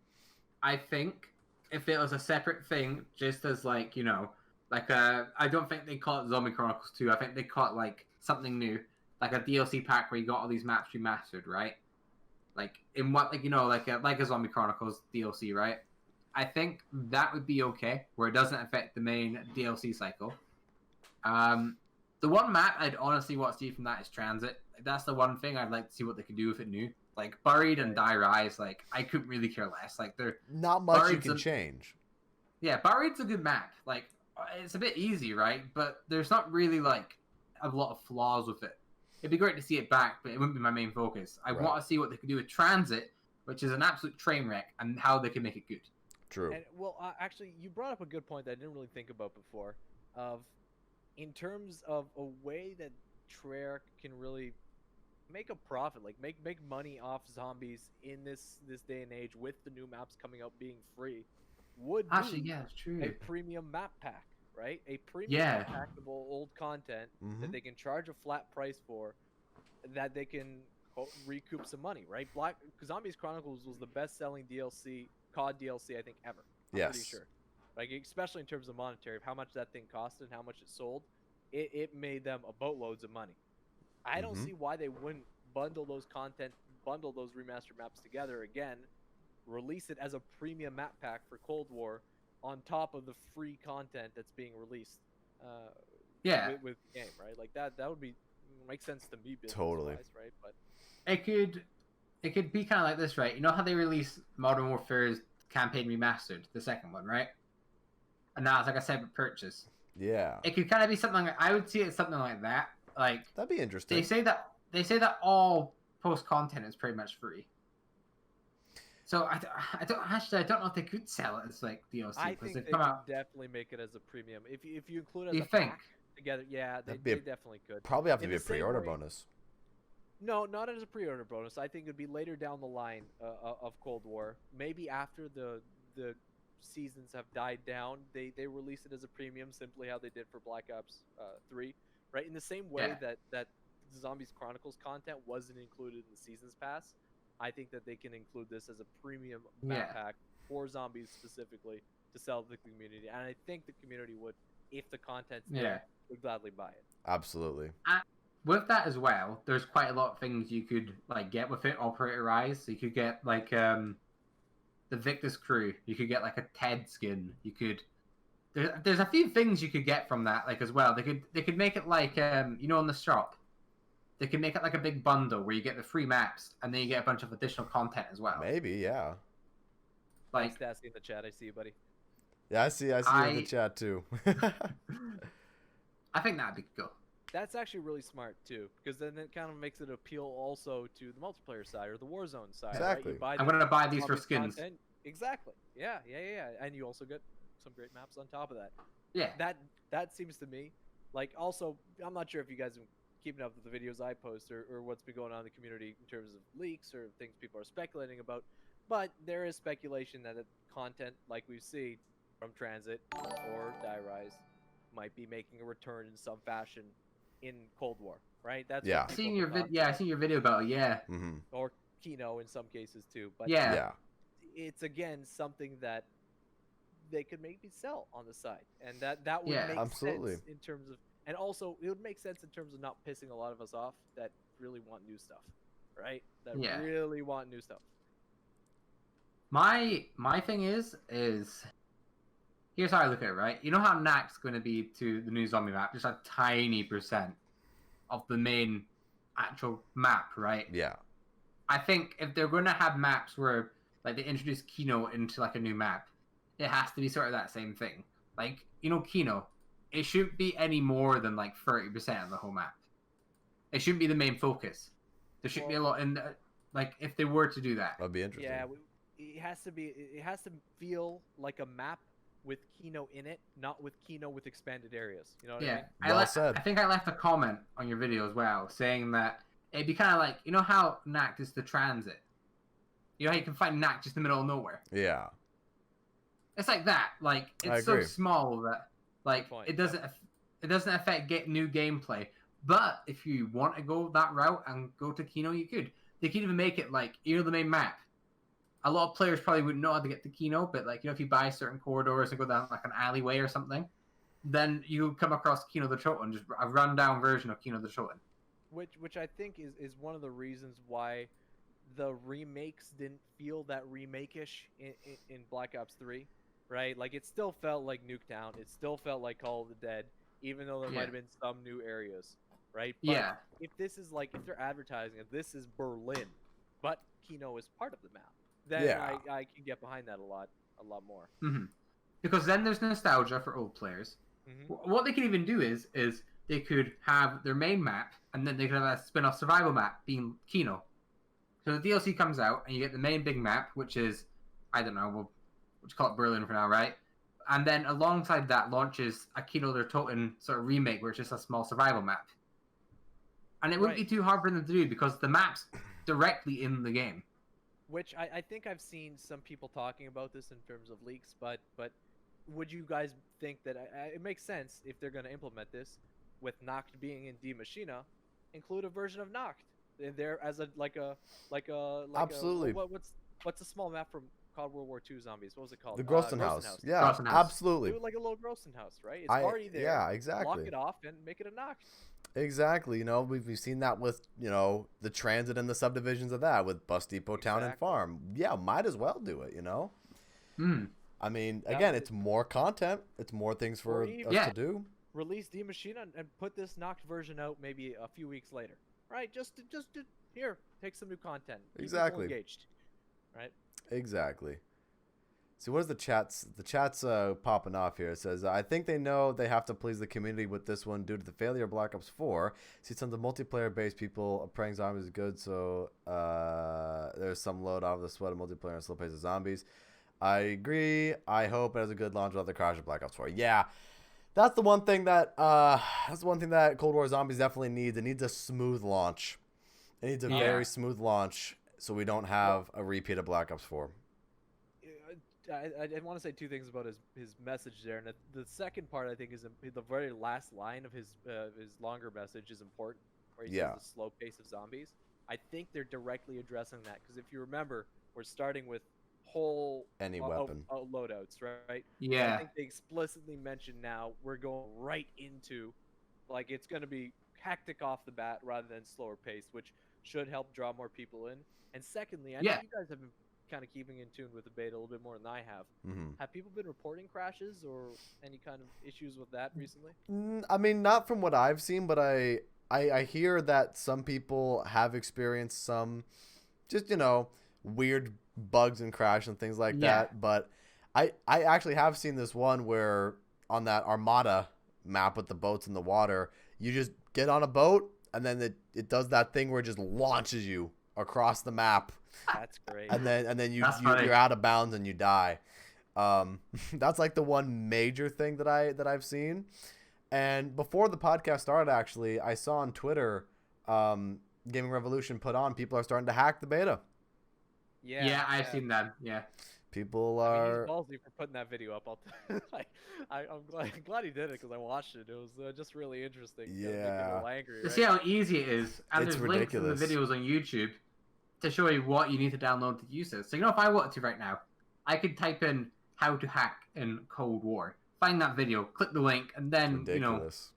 I think if it was a separate thing, just as like, you know, like I don't think they call it Zombie Chronicles 2. I think they call it like something new, like a DLC pack where you got all these maps remastered, right? Like in what, like, you know, like a Zombie Chronicles DLC, right? I think that would be okay, where it doesn't affect the main DLC cycle. The one map I'd honestly want to see from that is Transit. That's the one thing I'd like to see what they could do with it new. Like Buried and Die Rise, like I couldn't really care less. Like they're not much you can change. Yeah, Buried's a good map. Like it's a bit easy, right? But there's not really like a lot of flaws with it. It'd be great to see it back, but it wouldn't be my main focus. I want to see what they could do with Transit, which is an absolute train wreck, and how they can make it good. True. And, well, actually, you brought up a good point that I didn't really think about before. In terms of a way that Treyarch can really make a profit, like make money off zombies in this day and age, with the new maps coming out being free, would be it's true. a premium map pack, right? A premium packable old content that they can charge a flat price for, that they can recoup some money, right? Zombies Chronicles was the best-selling DLC, COD DLC, I think, ever. I'm pretty sure. Like, especially in terms of monetary, of how much that thing cost and how much it sold, it made them a boatloads of money. I don't see why they wouldn't bundle those remastered maps together again, release it as a premium map pack for Cold War on top of the free content that's being released with the game, right? Like that would make sense to me business-wise, right? But it could be kind of like this, right? You know how they released Modern Warfare's campaign remastered, the second one, right? And now it's like a separate purchase. Yeah. It could kind of be something like, I would see it something like that. Like that'd be interesting. They say that all post content is pretty much free. So I don't know if they could sell it as like DLC. I think they could definitely make it as a premium. If you include it as a pack together, they definitely could. Probably have to be a pre-order bonus. No, not as a pre-order bonus. I think it would be later down the line of Cold War. Maybe after the seasons have died down, they release it as a premium, simply how they did for Black Ops 3, right? In the same way that Zombies Chronicles content wasn't included in the Seasons Pass, I think that they can include this as a premium map pack for zombies specifically to sell to the community. And I think the community would, if the content's there, would gladly buy it. Absolutely. With that as well, there's quite a lot of things you could like get with it, Operator Rise. So you could get like the Victus crew. You could get like a Ted skin. You could there's a few things you could get from that, like as well. They could make it like you know, on the shop. They can make it like a big bundle where you get the free maps and then you get a bunch of additional content as well. Maybe, yeah. Like Stassi in the chat, I see you, buddy. Yeah, I see you in the chat too. I think that'd be cool. That's actually really smart too, because then it kind of makes it appeal also to the multiplayer side or the Warzone side. Exactly. Right? I'm gonna buy these for skins. Content. Exactly. Yeah. And you also get some great maps on top of that. Yeah. That seems to me like, also, I'm not sure if you guys have keeping up with the videos I post or what's been going on in the community in terms of leaks or things people are speculating about, but there is speculation that the content like we see from Transit or Die Rise might be making a return in some fashion in Cold War, right? That's I seen your video about it, or Kino in some cases too, but yeah, it's again something that they could maybe sell on the side, and that would make absolutely. sense in terms of, and also it would make sense in terms of not pissing a lot of us off that really want new stuff, right? That really want new stuff. My thing is here's how I look at it, right? You know how NAC's going to be to the new zombie map, just a tiny % of the main actual map, right? Yeah. I think if they're going to have maps where like they introduce Kino into like a new map, it has to be sort of that same thing. Like, you know, Kino, it shouldn't be any more than like 30% of the whole map. It shouldn't be the main focus. There should be a lot in the, like if they were to do that. That'd be interesting. Yeah, it has to feel like a map with Kino in it, not with Kino with expanded areas. You know what I mean? Well said. I think I left a comment on your video as well saying that it'd be kind of like, you know how NAC is the transit? You know how you can find NAC just in the middle of nowhere? Yeah. It's like that. Like, it's so small that, like, it doesn't affect new gameplay. But if you want to go that route and go to Kino, you could. They could even make it like, you know, the main map. A lot of players probably wouldn't know how to get to Kino, but like, you know, if you buy certain corridors and go down like an alleyway or something, then you come across Kino the Choten, just a rundown version of Kino the Choten. Which I think is one of the reasons why the remakes didn't feel that remake-ish in Black Ops 3, right? Like, it still felt like Nuketown. It still felt like Call of the Dead, even though there might have been some new areas, right? But if this is like, if they're advertising it, this is Berlin, but Kino is part of the map, then I can get behind that a lot more. Mm-hmm. Because then there's nostalgia for old players. Mm-hmm. What they could even do is they could have their main map, and then they could have a spin-off survival map being Kino. So the DLC comes out, and you get the main big map, which is, I don't know, we'll just call it Berlin for now, right? And then alongside that launches a Kino der Toten sort of remake, where it's just a small survival map. And it wouldn't be too hard for them to do, because the map's directly in the game. Which I think I've seen some people talking about this in terms of leaks, but would you guys think that it makes sense if they're going to implement this with Nacht being in Die Maschine, include a version of Nacht in there as absolutely. What's a small map from COD World War II Zombies? What was it called? The Grossen House. Yeah, Grossen House. Absolutely. Do it like a little Grossen House, right? It's already there. Yeah, exactly. Lock it off and make it a Nacht. Exactly. You know, we've seen that with, you know, the transit and the subdivisions of that with Bus Depot Town and Farm. Yeah, might as well do it, you know? I mean, again, it's more content. It's more things for us to do. Release Die Maschine and put this Nacht version out maybe a few weeks later. Right? Just here, take some new content. Keep people engaged. Right? Exactly. See, what is the chat's popping off here? It says, I think they know they have to please the community with this one due to the failure of Black Ops 4. See, tons of multiplayer-based people praying zombies is good, so there's some load off the sweat of multiplayer and slow pace of zombies. I agree. I hope it has a good launch without the crash of Black Ops 4. Yeah, that's the one thing that Cold War Zombies definitely needs. It needs a smooth launch. It needs a very smooth launch, so we don't have a repeat of Black Ops 4. I want to say two things about his message there, and the second part I think is the very last line of his longer message is important, where he says the slow pace of zombies. I think they're directly addressing that, because if you remember, we're starting with whole weapon loadouts, right? Yeah. I think they explicitly mentioned now we're going right into, like, it's going to be hectic off the bat rather than slower paced, which should help draw more people in. And secondly, I know you guys have been kind of keeping in tune with the beta a little bit more than I have. Have people been reporting crashes or any kind of issues with that recently? I mean, not from what I've seen, but I hear that some people have experienced some just, you know, weird bugs and crash and things like that. But I actually have seen this one where on that Armada map with the boats in the water, you just get on a boat and then it does that thing where it just launches you across the map. That's great. And then you're out of bounds and you die. That's like the one major thing that I've seen. And before the podcast started, actually, I saw on Twitter, Gaming Revolution put on, people are starting to hack the beta. Yeah, I've seen that. Yeah. People are. He's ballsy for putting that video up. I'm glad he did it, because I watched it. It was just really interesting. Yeah. Angry, to see how easy it is, and it's there's ridiculous. links in the videos on YouTube to show you what you need to download to use it. So, you know, if I wanted to right now, I could type in how to hack in Cold War. Find that video, click the link, and then Ridiculous.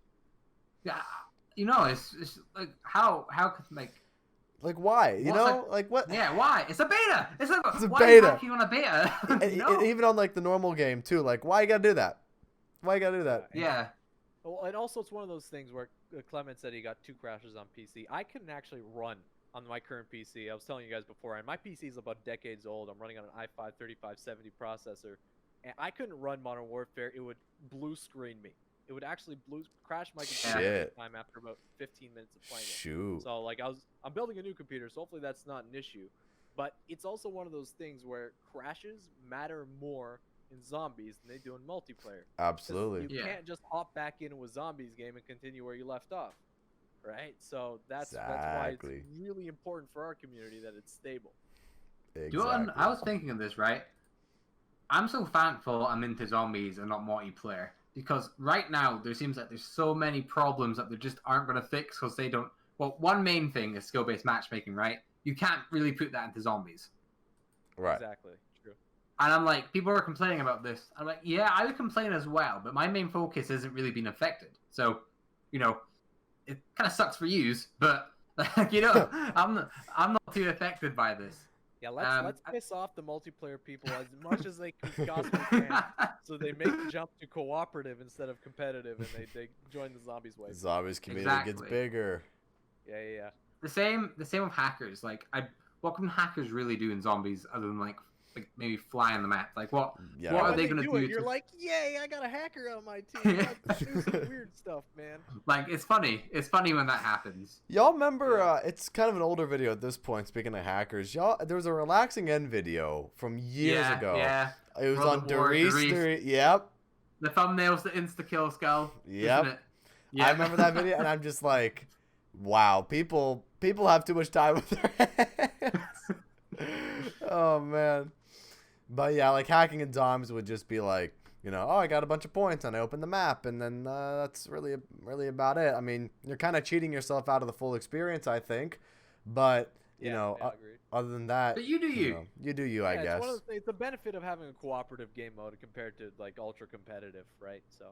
It's like how could like why? You know, like what? Yeah, why? It's a beta. It's a beta. Are you hacking on a beta? And even on like the normal game too. Like, why you gotta do that? Why you gotta do that? Yeah. Well, and also it's one of those things where Clement said he got 2 crashes on PC. I couldn't actually run on my current PC. I was telling you guys before, and my PC is about decades old. I'm running on an i5-3570 processor, and I couldn't run Modern Warfare. It would blue screen me. It would actually crash my computer every time after about 15 minutes of playing it. Shoot. So like I'm building a new computer, so hopefully that's not an issue. But it's also one of those things where crashes matter more in zombies than they do in multiplayer. Absolutely. You can't just hop back into a zombies game and continue where you left off, right? So that's why it's really important for our community that it's stable. Exactly. I was thinking of this, right? I'm so thankful I'm into zombies and not multiplayer, because right now there seems like there's so many problems that they just aren't going to fix because they don't. Well, one main thing is skill-based matchmaking, right? You can't really put that into zombies. Right. Exactly. True. And I'm like, people are complaining about this. I'm like, yeah, I would complain as well, but my main focus isn't really being affected. So, it kind of sucks for yous, but I'm not too affected by this. Yeah, let's piss off the multiplayer people as much as they possibly can, so they make the jump to cooperative instead of competitive, and they join the zombies wave. Zombies community gets bigger. Yeah. The same with hackers. Like, what can hackers really do in zombies other than like maybe fly on the map? Like, what are they gonna do? You're like, yay! I got a hacker on my team. I do some weird stuff, man. Like, it's funny. It's funny when that happens. Y'all remember? It's kind of an older video at this point. Speaking of hackers, there was a relaxing end video from years ago. Yeah. It was on Doris. Yep. The thumbnail's the insta kill skull. Yep. Yeah. I remember that video, and I'm just like, wow, people have too much time with their hands. Oh man. But yeah, like hacking in DOMs would just be like, oh, I got a bunch of points and I opened the map, and then that's really about it. I mean, you're kind of cheating yourself out of the full experience, I think. But other than that, but you do you. You do you, I guess. It's the benefit of having a cooperative game mode compared to like ultra competitive, right? So.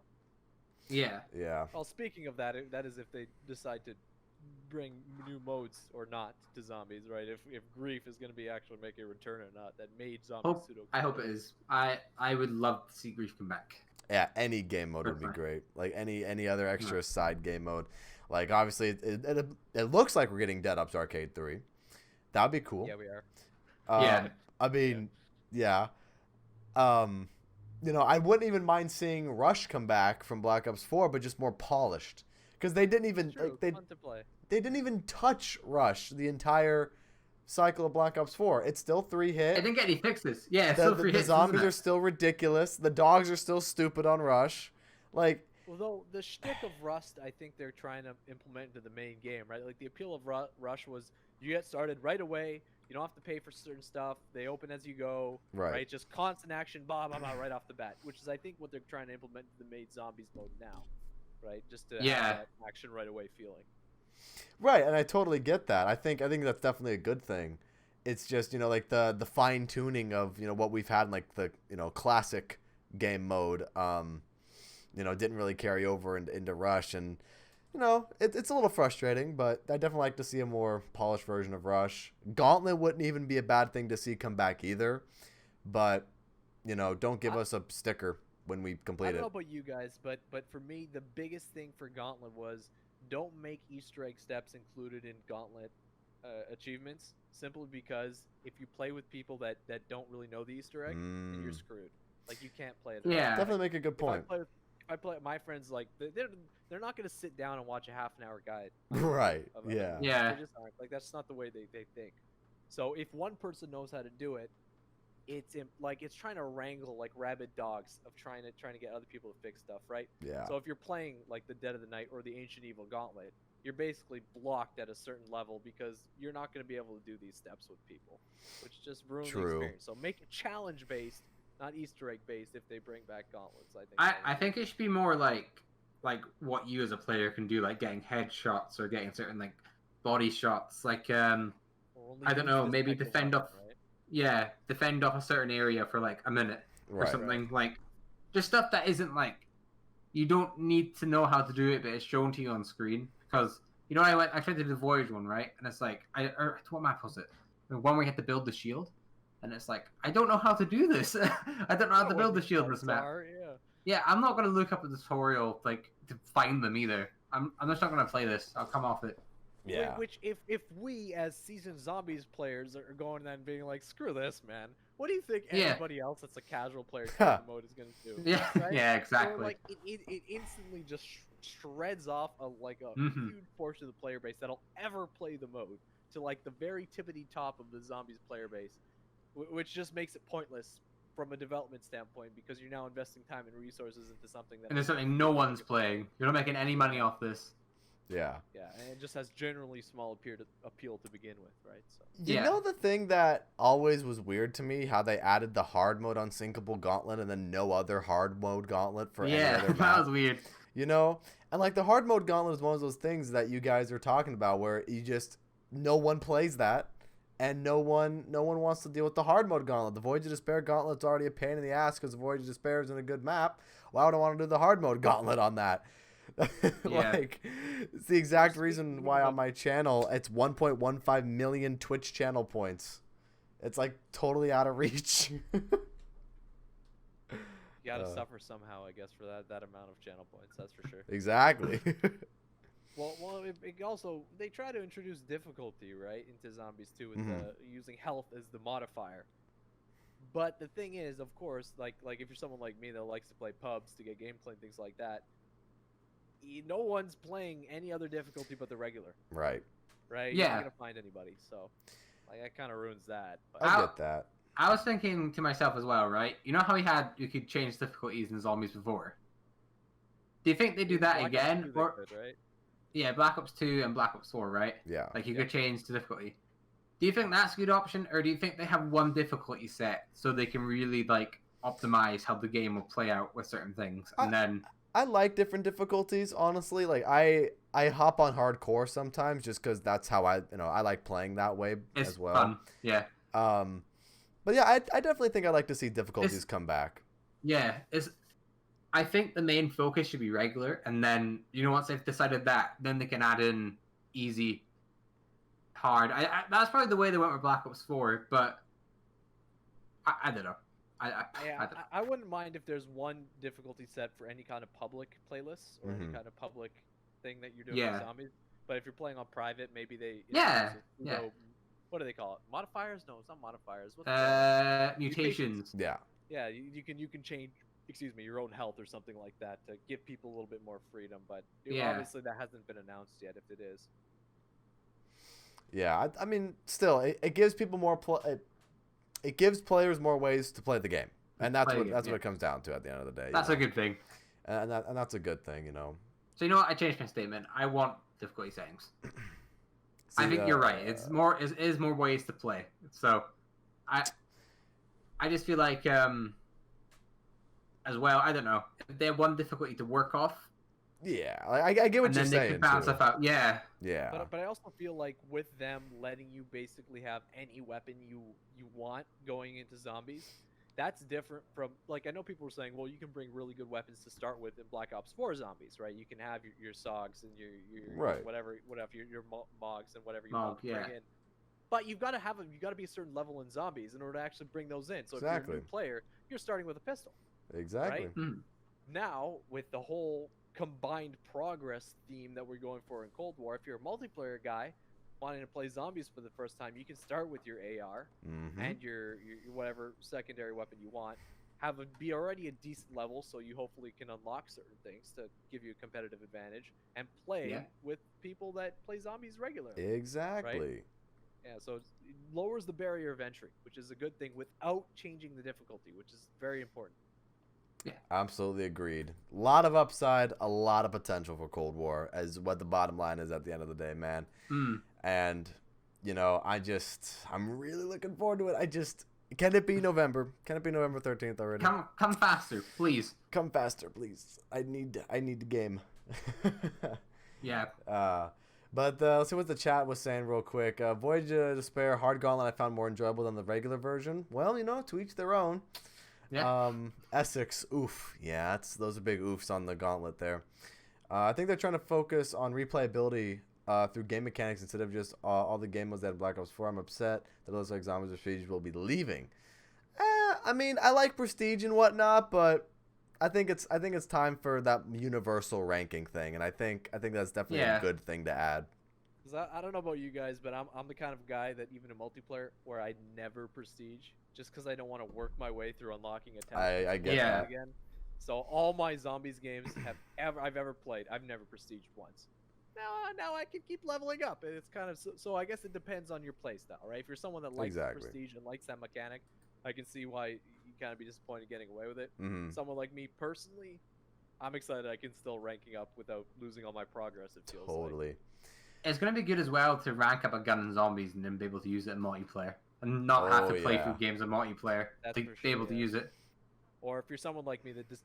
Yeah. Yeah. Well, speaking of that, that is if they decide to bring new modes or not to zombies, right? If grief is going to be actually make a return or not, that made zombies pseudo. I hope it is. I would love to see grief come back. Yeah, any game mode would be great. Like any other extra side game mode. Like obviously it looks like we're getting Dead Ops Arcade 3. That'd be cool. Yeah, we are. Yeah. I mean, yeah. I wouldn't even mind seeing Rush come back from Black Ops 4, but just more polished. Because they didn't even fun to play. They didn't even touch Rush the entire cycle of Black Ops 4. It's still 3-hit. I didn't get any fixes. Yeah, it's still 3 hits. The zombies are still ridiculous. The dogs are still stupid on Rush. Like, although the shtick of Rust, I think they're trying to implement into the main game, right? Like the appeal of Rush was you get started right away. You don't have to pay for certain stuff. They open as you go. Right? Just constant action, blah blah blah, right off the bat. Which is, I think, what they're trying to implement into the main zombies mode now. Right, just to have that action right away feeling. Right, and I totally get that. I think that's definitely a good thing. It's just like the fine tuning of what we've had in like the classic game mode. Didn't really carry over into Rush, and it's a little frustrating. But I definitely like to see a more polished version of Rush. Gauntlet wouldn't even be a bad thing to see come back either. But don't give us a sticker when we complete it. I don't know about you guys, but for me, the biggest thing for Gauntlet was don't make Easter egg steps included in Gauntlet achievements, simply because if you play with people that don't really know the Easter egg, then you're screwed. Like, you can't play it. Yeah, definitely make a good point. If I play my friends, like they're not going to sit down and watch a half-an-hour guide. Right. Yeah. Yeah. They just aren't. Like, that's not the way they think. So if one person knows how to do it, it's trying to wrangle like rabid dogs of trying to get other people to fix stuff, right? Yeah. So if you're playing like the Dead of the Night or the Ancient Evil Gauntlet, you're basically blocked at a certain level because you're not going to be able to do these steps with people, which just ruins the experience. So make it challenge based, not Easter egg based. If they bring back gauntlets, I think it should be more like what you as a player can do, like getting headshots or getting certain like body shots, like I don't know, maybe defend off. Right? Yeah, defend off a certain area for like a minute. or something. Like, just stuff that isn't like, you don't need to know how to do it, but it's shown to you on screen. Because, you know, I tried to do the Voyage one, right? And it's like, what map was it? The one where you had to build the shield? And it's like, I don't know how to do this. I don't know how to build the shield in this map. Yeah, I'm not going to look up a tutorial, like, to find them either. I'm just not going to play this. I'll come off it. Yeah. Which, if we as seasoned Zombies players are going and being like, screw this, man. What do you think anybody else that's a casual player the mode is going to do? Yeah, right? Yeah, exactly. So, like, it instantly just shreds off a huge portion of the player base that'll ever play the mode to, like, the very tippity top of the Zombies player base, which just makes it pointless from a development standpoint because you're now investing time and resources into something that... And there's something no one's playing. You're not making any money off this. Yeah. Yeah, and it just has generally small appeal to begin with, right? So. You know the thing that always was weird to me, how they added the hard mode unsinkable gauntlet and then no other hard mode gauntlet for any other map. That was weird. You know? And like the hard mode gauntlet is one of those things that you guys are talking about where you just no one plays that and no one wants to deal with the hard mode gauntlet. The Voyage of Despair gauntlet's already a pain in the ass because the Voyage of Despair isn't a good map. Why would I want to do the hard mode gauntlet on that? Like, it's the exact reason why on my channel it's 1.15 million Twitch channel points. It's like totally out of reach. You gotta suffer somehow, I guess, for that amount of channel points. That's for sure. Exactly. Well, it also, they try to introduce difficulty, right, into Zombies too, with using health as the modifier. But the thing is, of course, like if you're someone like me that likes to play pubs to get gameplay and things like that, no one's playing any other difficulty but the regular. Right. Right? Yeah. You're not gonna find anybody, so like that kind of ruins that. But I get that. I was thinking to myself as well, right? You know how you could change difficulties in Zombies before? Do you think they do that Black again? Ops 2 they could, right? Yeah, Black Ops 2 and Black Ops 4, right? Yeah. Like you could change the difficulty. Do you think that's a good option, or do you think they have one difficulty set so they can really like optimize how the game will play out with certain things, and then? I like different difficulties, honestly. Like I hop on hardcore sometimes just because that's how I like playing that way as well. Fun. Yeah. But yeah, I definitely think I like to see difficulties come back. Yeah, I think the main focus should be regular, and then once they've decided that, then they can add in easy, hard. That's probably the way they went with Black Ops 4, but I don't know. I wouldn't mind if there's one difficulty set for any kind of public playlists or any kind of public thing that you're doing with Zombies. But if you're playing on private, maybe they what do they call it? Modifiers? No, it's not modifiers. Mutations. Yeah. Yeah, you can change your own health or something like that to give people a little bit more freedom. But obviously that hasn't been announced yet. If it is. Yeah, I mean, still, it gives people more it gives players more ways to play the game, and that's what it comes down to at the end of the day. That's a good thing, and that's a good thing, So you know what? I changed my statement. I want difficulty settings. I think you're right. It's more is more ways to play. So, I just feel like as well. I don't know. If they have one difficulty to work off. Yeah, I get what you're saying. And then they can bounce stuff out. Yeah. Yeah. But I also feel like with them letting you basically have any weapon you want going into Zombies, that's different from, like, I know people were saying, well, you can bring really good weapons to start with in Black Ops 4 Zombies, right? You can have your SOGs and your whatever your MOGs and whatever you want to bring in. But you've got to be a certain level in Zombies in order to actually bring those in. So if you're a new player, you're starting with a pistol. Exactly. Right? Mm-hmm. Now with the whole combined progress theme that we're going for in Cold War, if you're a multiplayer guy wanting to play Zombies for the first time, you can start with your AR and your whatever secondary weapon you want, be already a decent level, so you hopefully can unlock certain things to give you a competitive advantage, and play with people that play Zombies regularly. Exactly. Right? Yeah, so it lowers the barrier of entry, which is a good thing, without changing the difficulty, which is very important. Yeah, absolutely agreed. A lot of upside, a lot of potential for Cold War, as what the bottom line is at the end of the day, man. And I'm really looking forward to it. Can it be November? Can it be November 13th already? Come faster, please. Come faster, please. I need the game. Yeah. But let's see what the chat was saying real quick. Voyage of Despair Hard Gauntlet I found more enjoyable than the regular version. Well, to each their own. Yeah. Essex, oof. Yeah, those are big oofs on the gauntlet there. I think they're trying to focus on replayability through game mechanics instead of just all the game modes that Black Ops 4. I'm upset that those like Zombies Prestige will be leaving. I mean, I like Prestige and whatnot, but I think it's time for that universal ranking thing, and I think that's definitely a good thing to add. Cause I don't know about you guys, but I'm the kind of guy that even in multiplayer where I never prestige just because I don't want to work my way through unlocking a talent. I get that. Again. So all my zombies games I've ever played, I've never prestiged once. Now I can keep leveling up. It's kind of so I guess it depends on your playstyle, right? If you're someone that likes prestige and likes that mechanic, I can see why you kind of be disappointed getting away with it. Someone like me personally, I'm excited I can still ranking up without losing all my progress. It feels like. It's going to be good as well to rank up a gun in zombies and then be able to use it in multiplayer and not have to play through games in multiplayer to be able to use it. Or if you're someone like me that just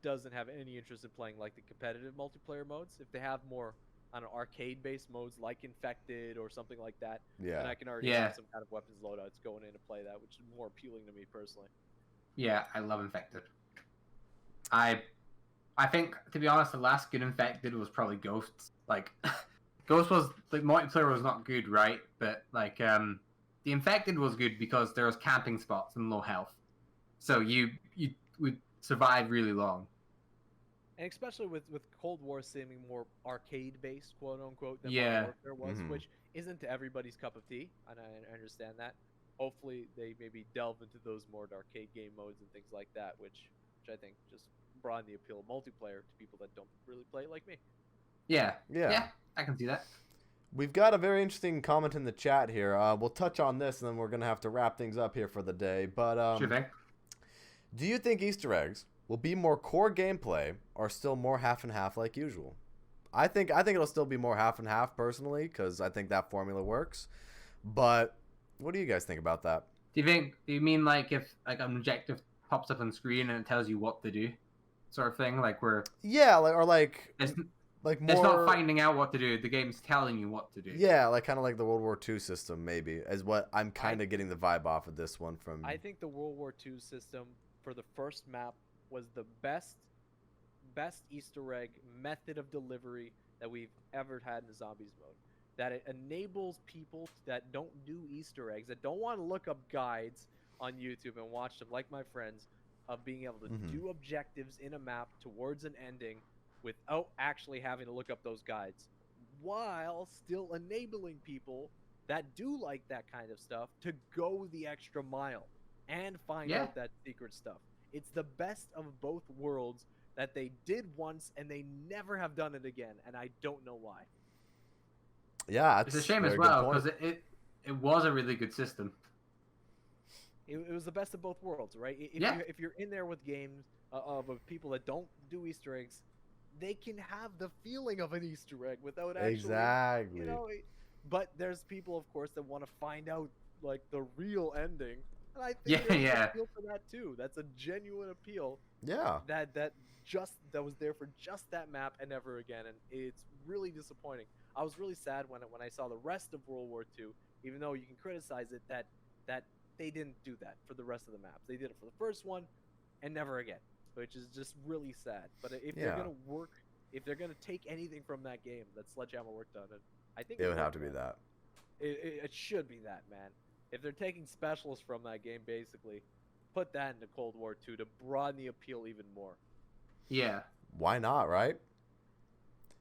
doesn't have any interest in playing like the competitive multiplayer modes, if they have more on arcade-based modes like Infected or something like that, then I can already have some kind of weapons loadouts going in to play that, which is more appealing to me personally. Yeah, I love Infected. I think, to be honest, the last good Infected was probably Ghosts. Like, Ghost was, like, multiplayer was not good, right? But, like, the Infected was good because there was camping spots and low health. So you would survive really long. And especially with Cold War seeming more arcade-based, quote-unquote, than Modern Warfare was, which isn't to everybody's cup of tea, and I understand that. Hopefully they maybe delve into those more arcade game modes and things like that, which I think just broaden the appeal of multiplayer to people that don't really play like me. Yeah, I can see that. We've got a very interesting comment in the chat here. We'll touch on this, and then we're going to have to wrap things up here for the day. But sure thing. Do you think Easter eggs will be more core gameplay or still more half and half like usual? I think it'll still be more half and half personally because I think that formula works. But what do you guys think about that? Do you mean like if like an objective pops up on screen and it tells you what to do, sort of thing? Like where like more. It's not finding out what to do. The game's telling you what to do. Yeah, like kind of like the World War II system, maybe, is what I'm kind of getting the vibe off of this one from. I think the World War II system for the first map was the best Easter egg method of delivery that we've ever had in Zombies mode. That it enables people that don't do Easter eggs, that don't want to look up guides on YouTube and watch them, like my friends, of being able to do objectives in a map towards an ending without actually having to look up those guides, while still enabling people that do like that kind of stuff to go the extra mile and find out that secret stuff. It's the best of both worlds that they did once and they never have done it again, and I don't know why. Yeah, it's a shame as well because it was a really good system. It was the best of both worlds, right? If you're in there with games of people that don't do Easter eggs, they can have the feeling of an Easter egg without actually, but there's people, of course, that want to find out like the real ending, and I think there's an appeal for that too. That's a genuine appeal. Yeah. That was there for just that map and never again, and it's really disappointing. I was really sad when I saw the rest of World War II, even though you can criticize it that they didn't do that for the rest of the maps. They did it for the first one and never again, which is just really sad. But if they're gonna work, if they're gonna take anything from that game that Sledgehammer worked on, it I think it would have to be that. It should be that, man. If they're taking specialists from that game, basically, put that into Cold War 2 to broaden the appeal even more. Yeah. Why not, right?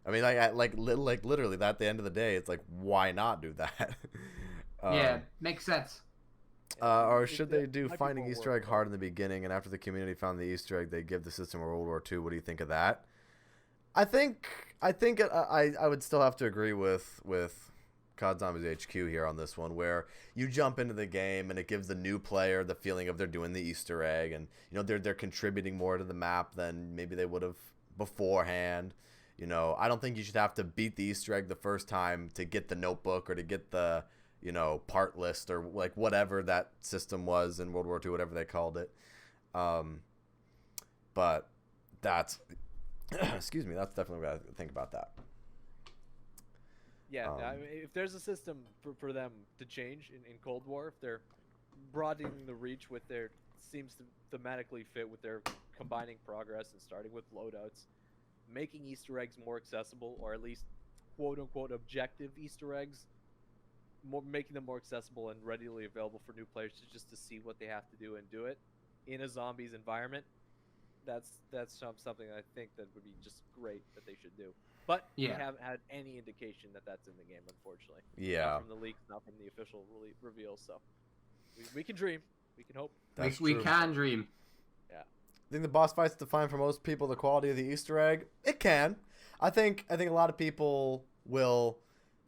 I mean, like literally, that at the end of the day, it's like, why not do that? Yeah, makes sense. Or should they do finding Easter egg hard in the beginning, and after the community found the Easter egg, they give the system a World War II? What do you think of that? I think I would still have to agree with COD Zombies HQ here on this one, where you jump into the game and it gives the new player the feeling of they're doing the Easter egg, and they're contributing more to the map than maybe they would have beforehand. I don't think you should have to beat the Easter egg the first time to get the notebook or to get the part list or like whatever that system was in World War II, whatever they called it. But that's excuse me, that's definitely what I think about that. Yeah, I mean, if there's a system for them to change in Cold War, if they're broadening the reach with their seems to thematically fit with their combining progress and starting with loadouts, making Easter eggs more accessible, or at least quote unquote objective Easter eggs, making them more accessible and readily available for new players just to see what they have to do and do it in a zombies environment. That's something I think that would be just great that they should do. But we haven't had any indication that that's in the game, unfortunately. Yeah. Not from the leaks, not from the official reveal. So we can dream. We can hope. We can dream. Yeah. I think the boss fights define for most people the quality of the Easter egg. It can. I think a lot of people will,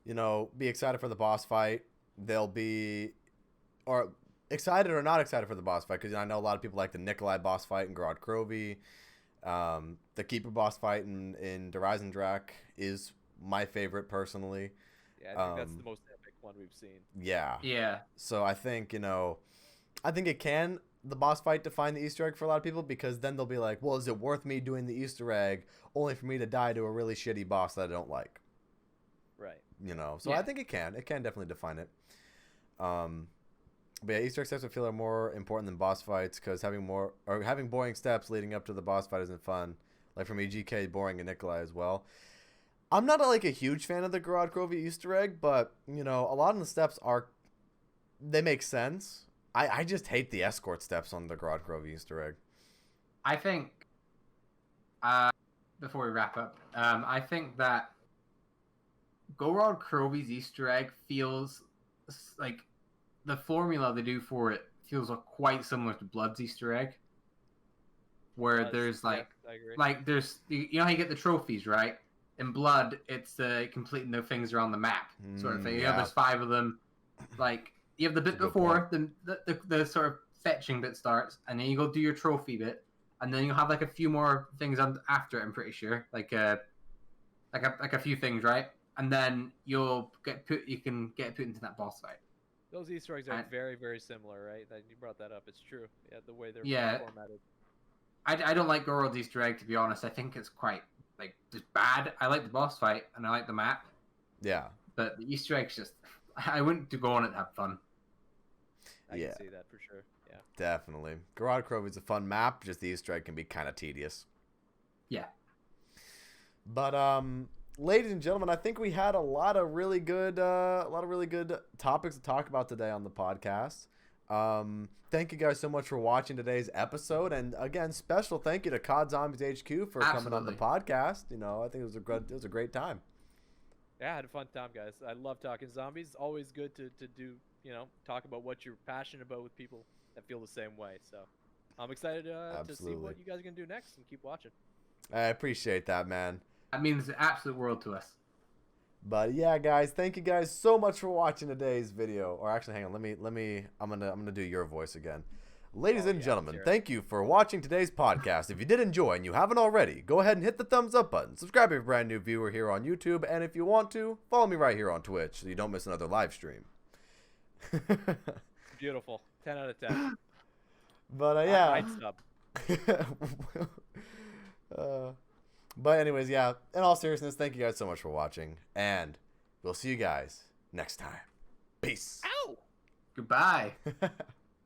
be excited for the boss fight. They'll be, or excited or not excited for the boss fight, because I know a lot of people like the Nikolai boss fight in Grod Krovi. The Keeper boss fight in Horizon Drak is my favorite personally. Yeah, I think that's the most epic one we've seen. Yeah. Yeah. So I think, it can, the boss fight, define the Easter egg for a lot of people, because then they'll be like, well, is it worth me doing the Easter egg only for me to die to a really shitty boss that I don't like? Right. So I think it can definitely define it. But yeah, Easter egg steps I feel are more important than boss fights, because having boring steps leading up to the boss fight isn't fun. Like for me, GK boring and Nikolai as well. I'm not a huge fan of the Grod Krovi Easter egg, but a lot of the steps they make sense. I just hate the escort steps on the Grod Krovi Easter egg. I think before we wrap up, I think that Grod Krovi's Easter egg feels like the formula they do for it feels quite similar to Blood's Easter egg, where there's there's how you get the trophies, right? In Blood, it's completing the things around the map sort of thing. Yeah. There's 5 of them. You have the bit before the sort of fetching bit starts, and then you go do your trophy bit, and then you'll have a few more things after it. I'm pretty sure, like a few things, right? And then you can get put into that boss fight. Those Easter eggs are very, very similar, right? You brought that up. It's true. Yeah, the way they're formatted. I don't like Gorod's Easter egg, to be honest. I think it's quite just bad. I like the boss fight and I like the map. Yeah. But the Easter egg's just I wouldn't go on it to have fun. I can see that for sure. Yeah. Definitely. Grod Krovi's a fun map, just the Easter egg can be kind of tedious. Yeah. But ladies and gentlemen, I think we had a lot of really good topics to talk about today on the podcast. Thank you guys so much for watching today's episode, and again, special thank you to COD Zombies HQ for coming on the podcast. I think it was a great time. Yeah, I had a fun time, guys. I love talking zombies. It's always good to do, talk about what you're passionate about with people that feel the same way. So I'm excited to see what you guys are going to do next, and keep watching. I appreciate that, man. That means the absolute world to us. But yeah, guys, thank you guys so much for watching today's video. Or actually, hang on, I'm gonna do your voice again. Ladies and gentlemen, thank you for watching today's podcast. If you did enjoy and you haven't already, go ahead and hit the thumbs up button. Subscribe if you're a brand new viewer here on YouTube, and if you want to, follow me right here on Twitch so you don't miss another live stream. Beautiful. 10 out of 10. But yeah. I'd sub. But anyways, yeah, in all seriousness, thank you guys so much for watching, and we'll see you guys next time. Peace. Ow! Goodbye.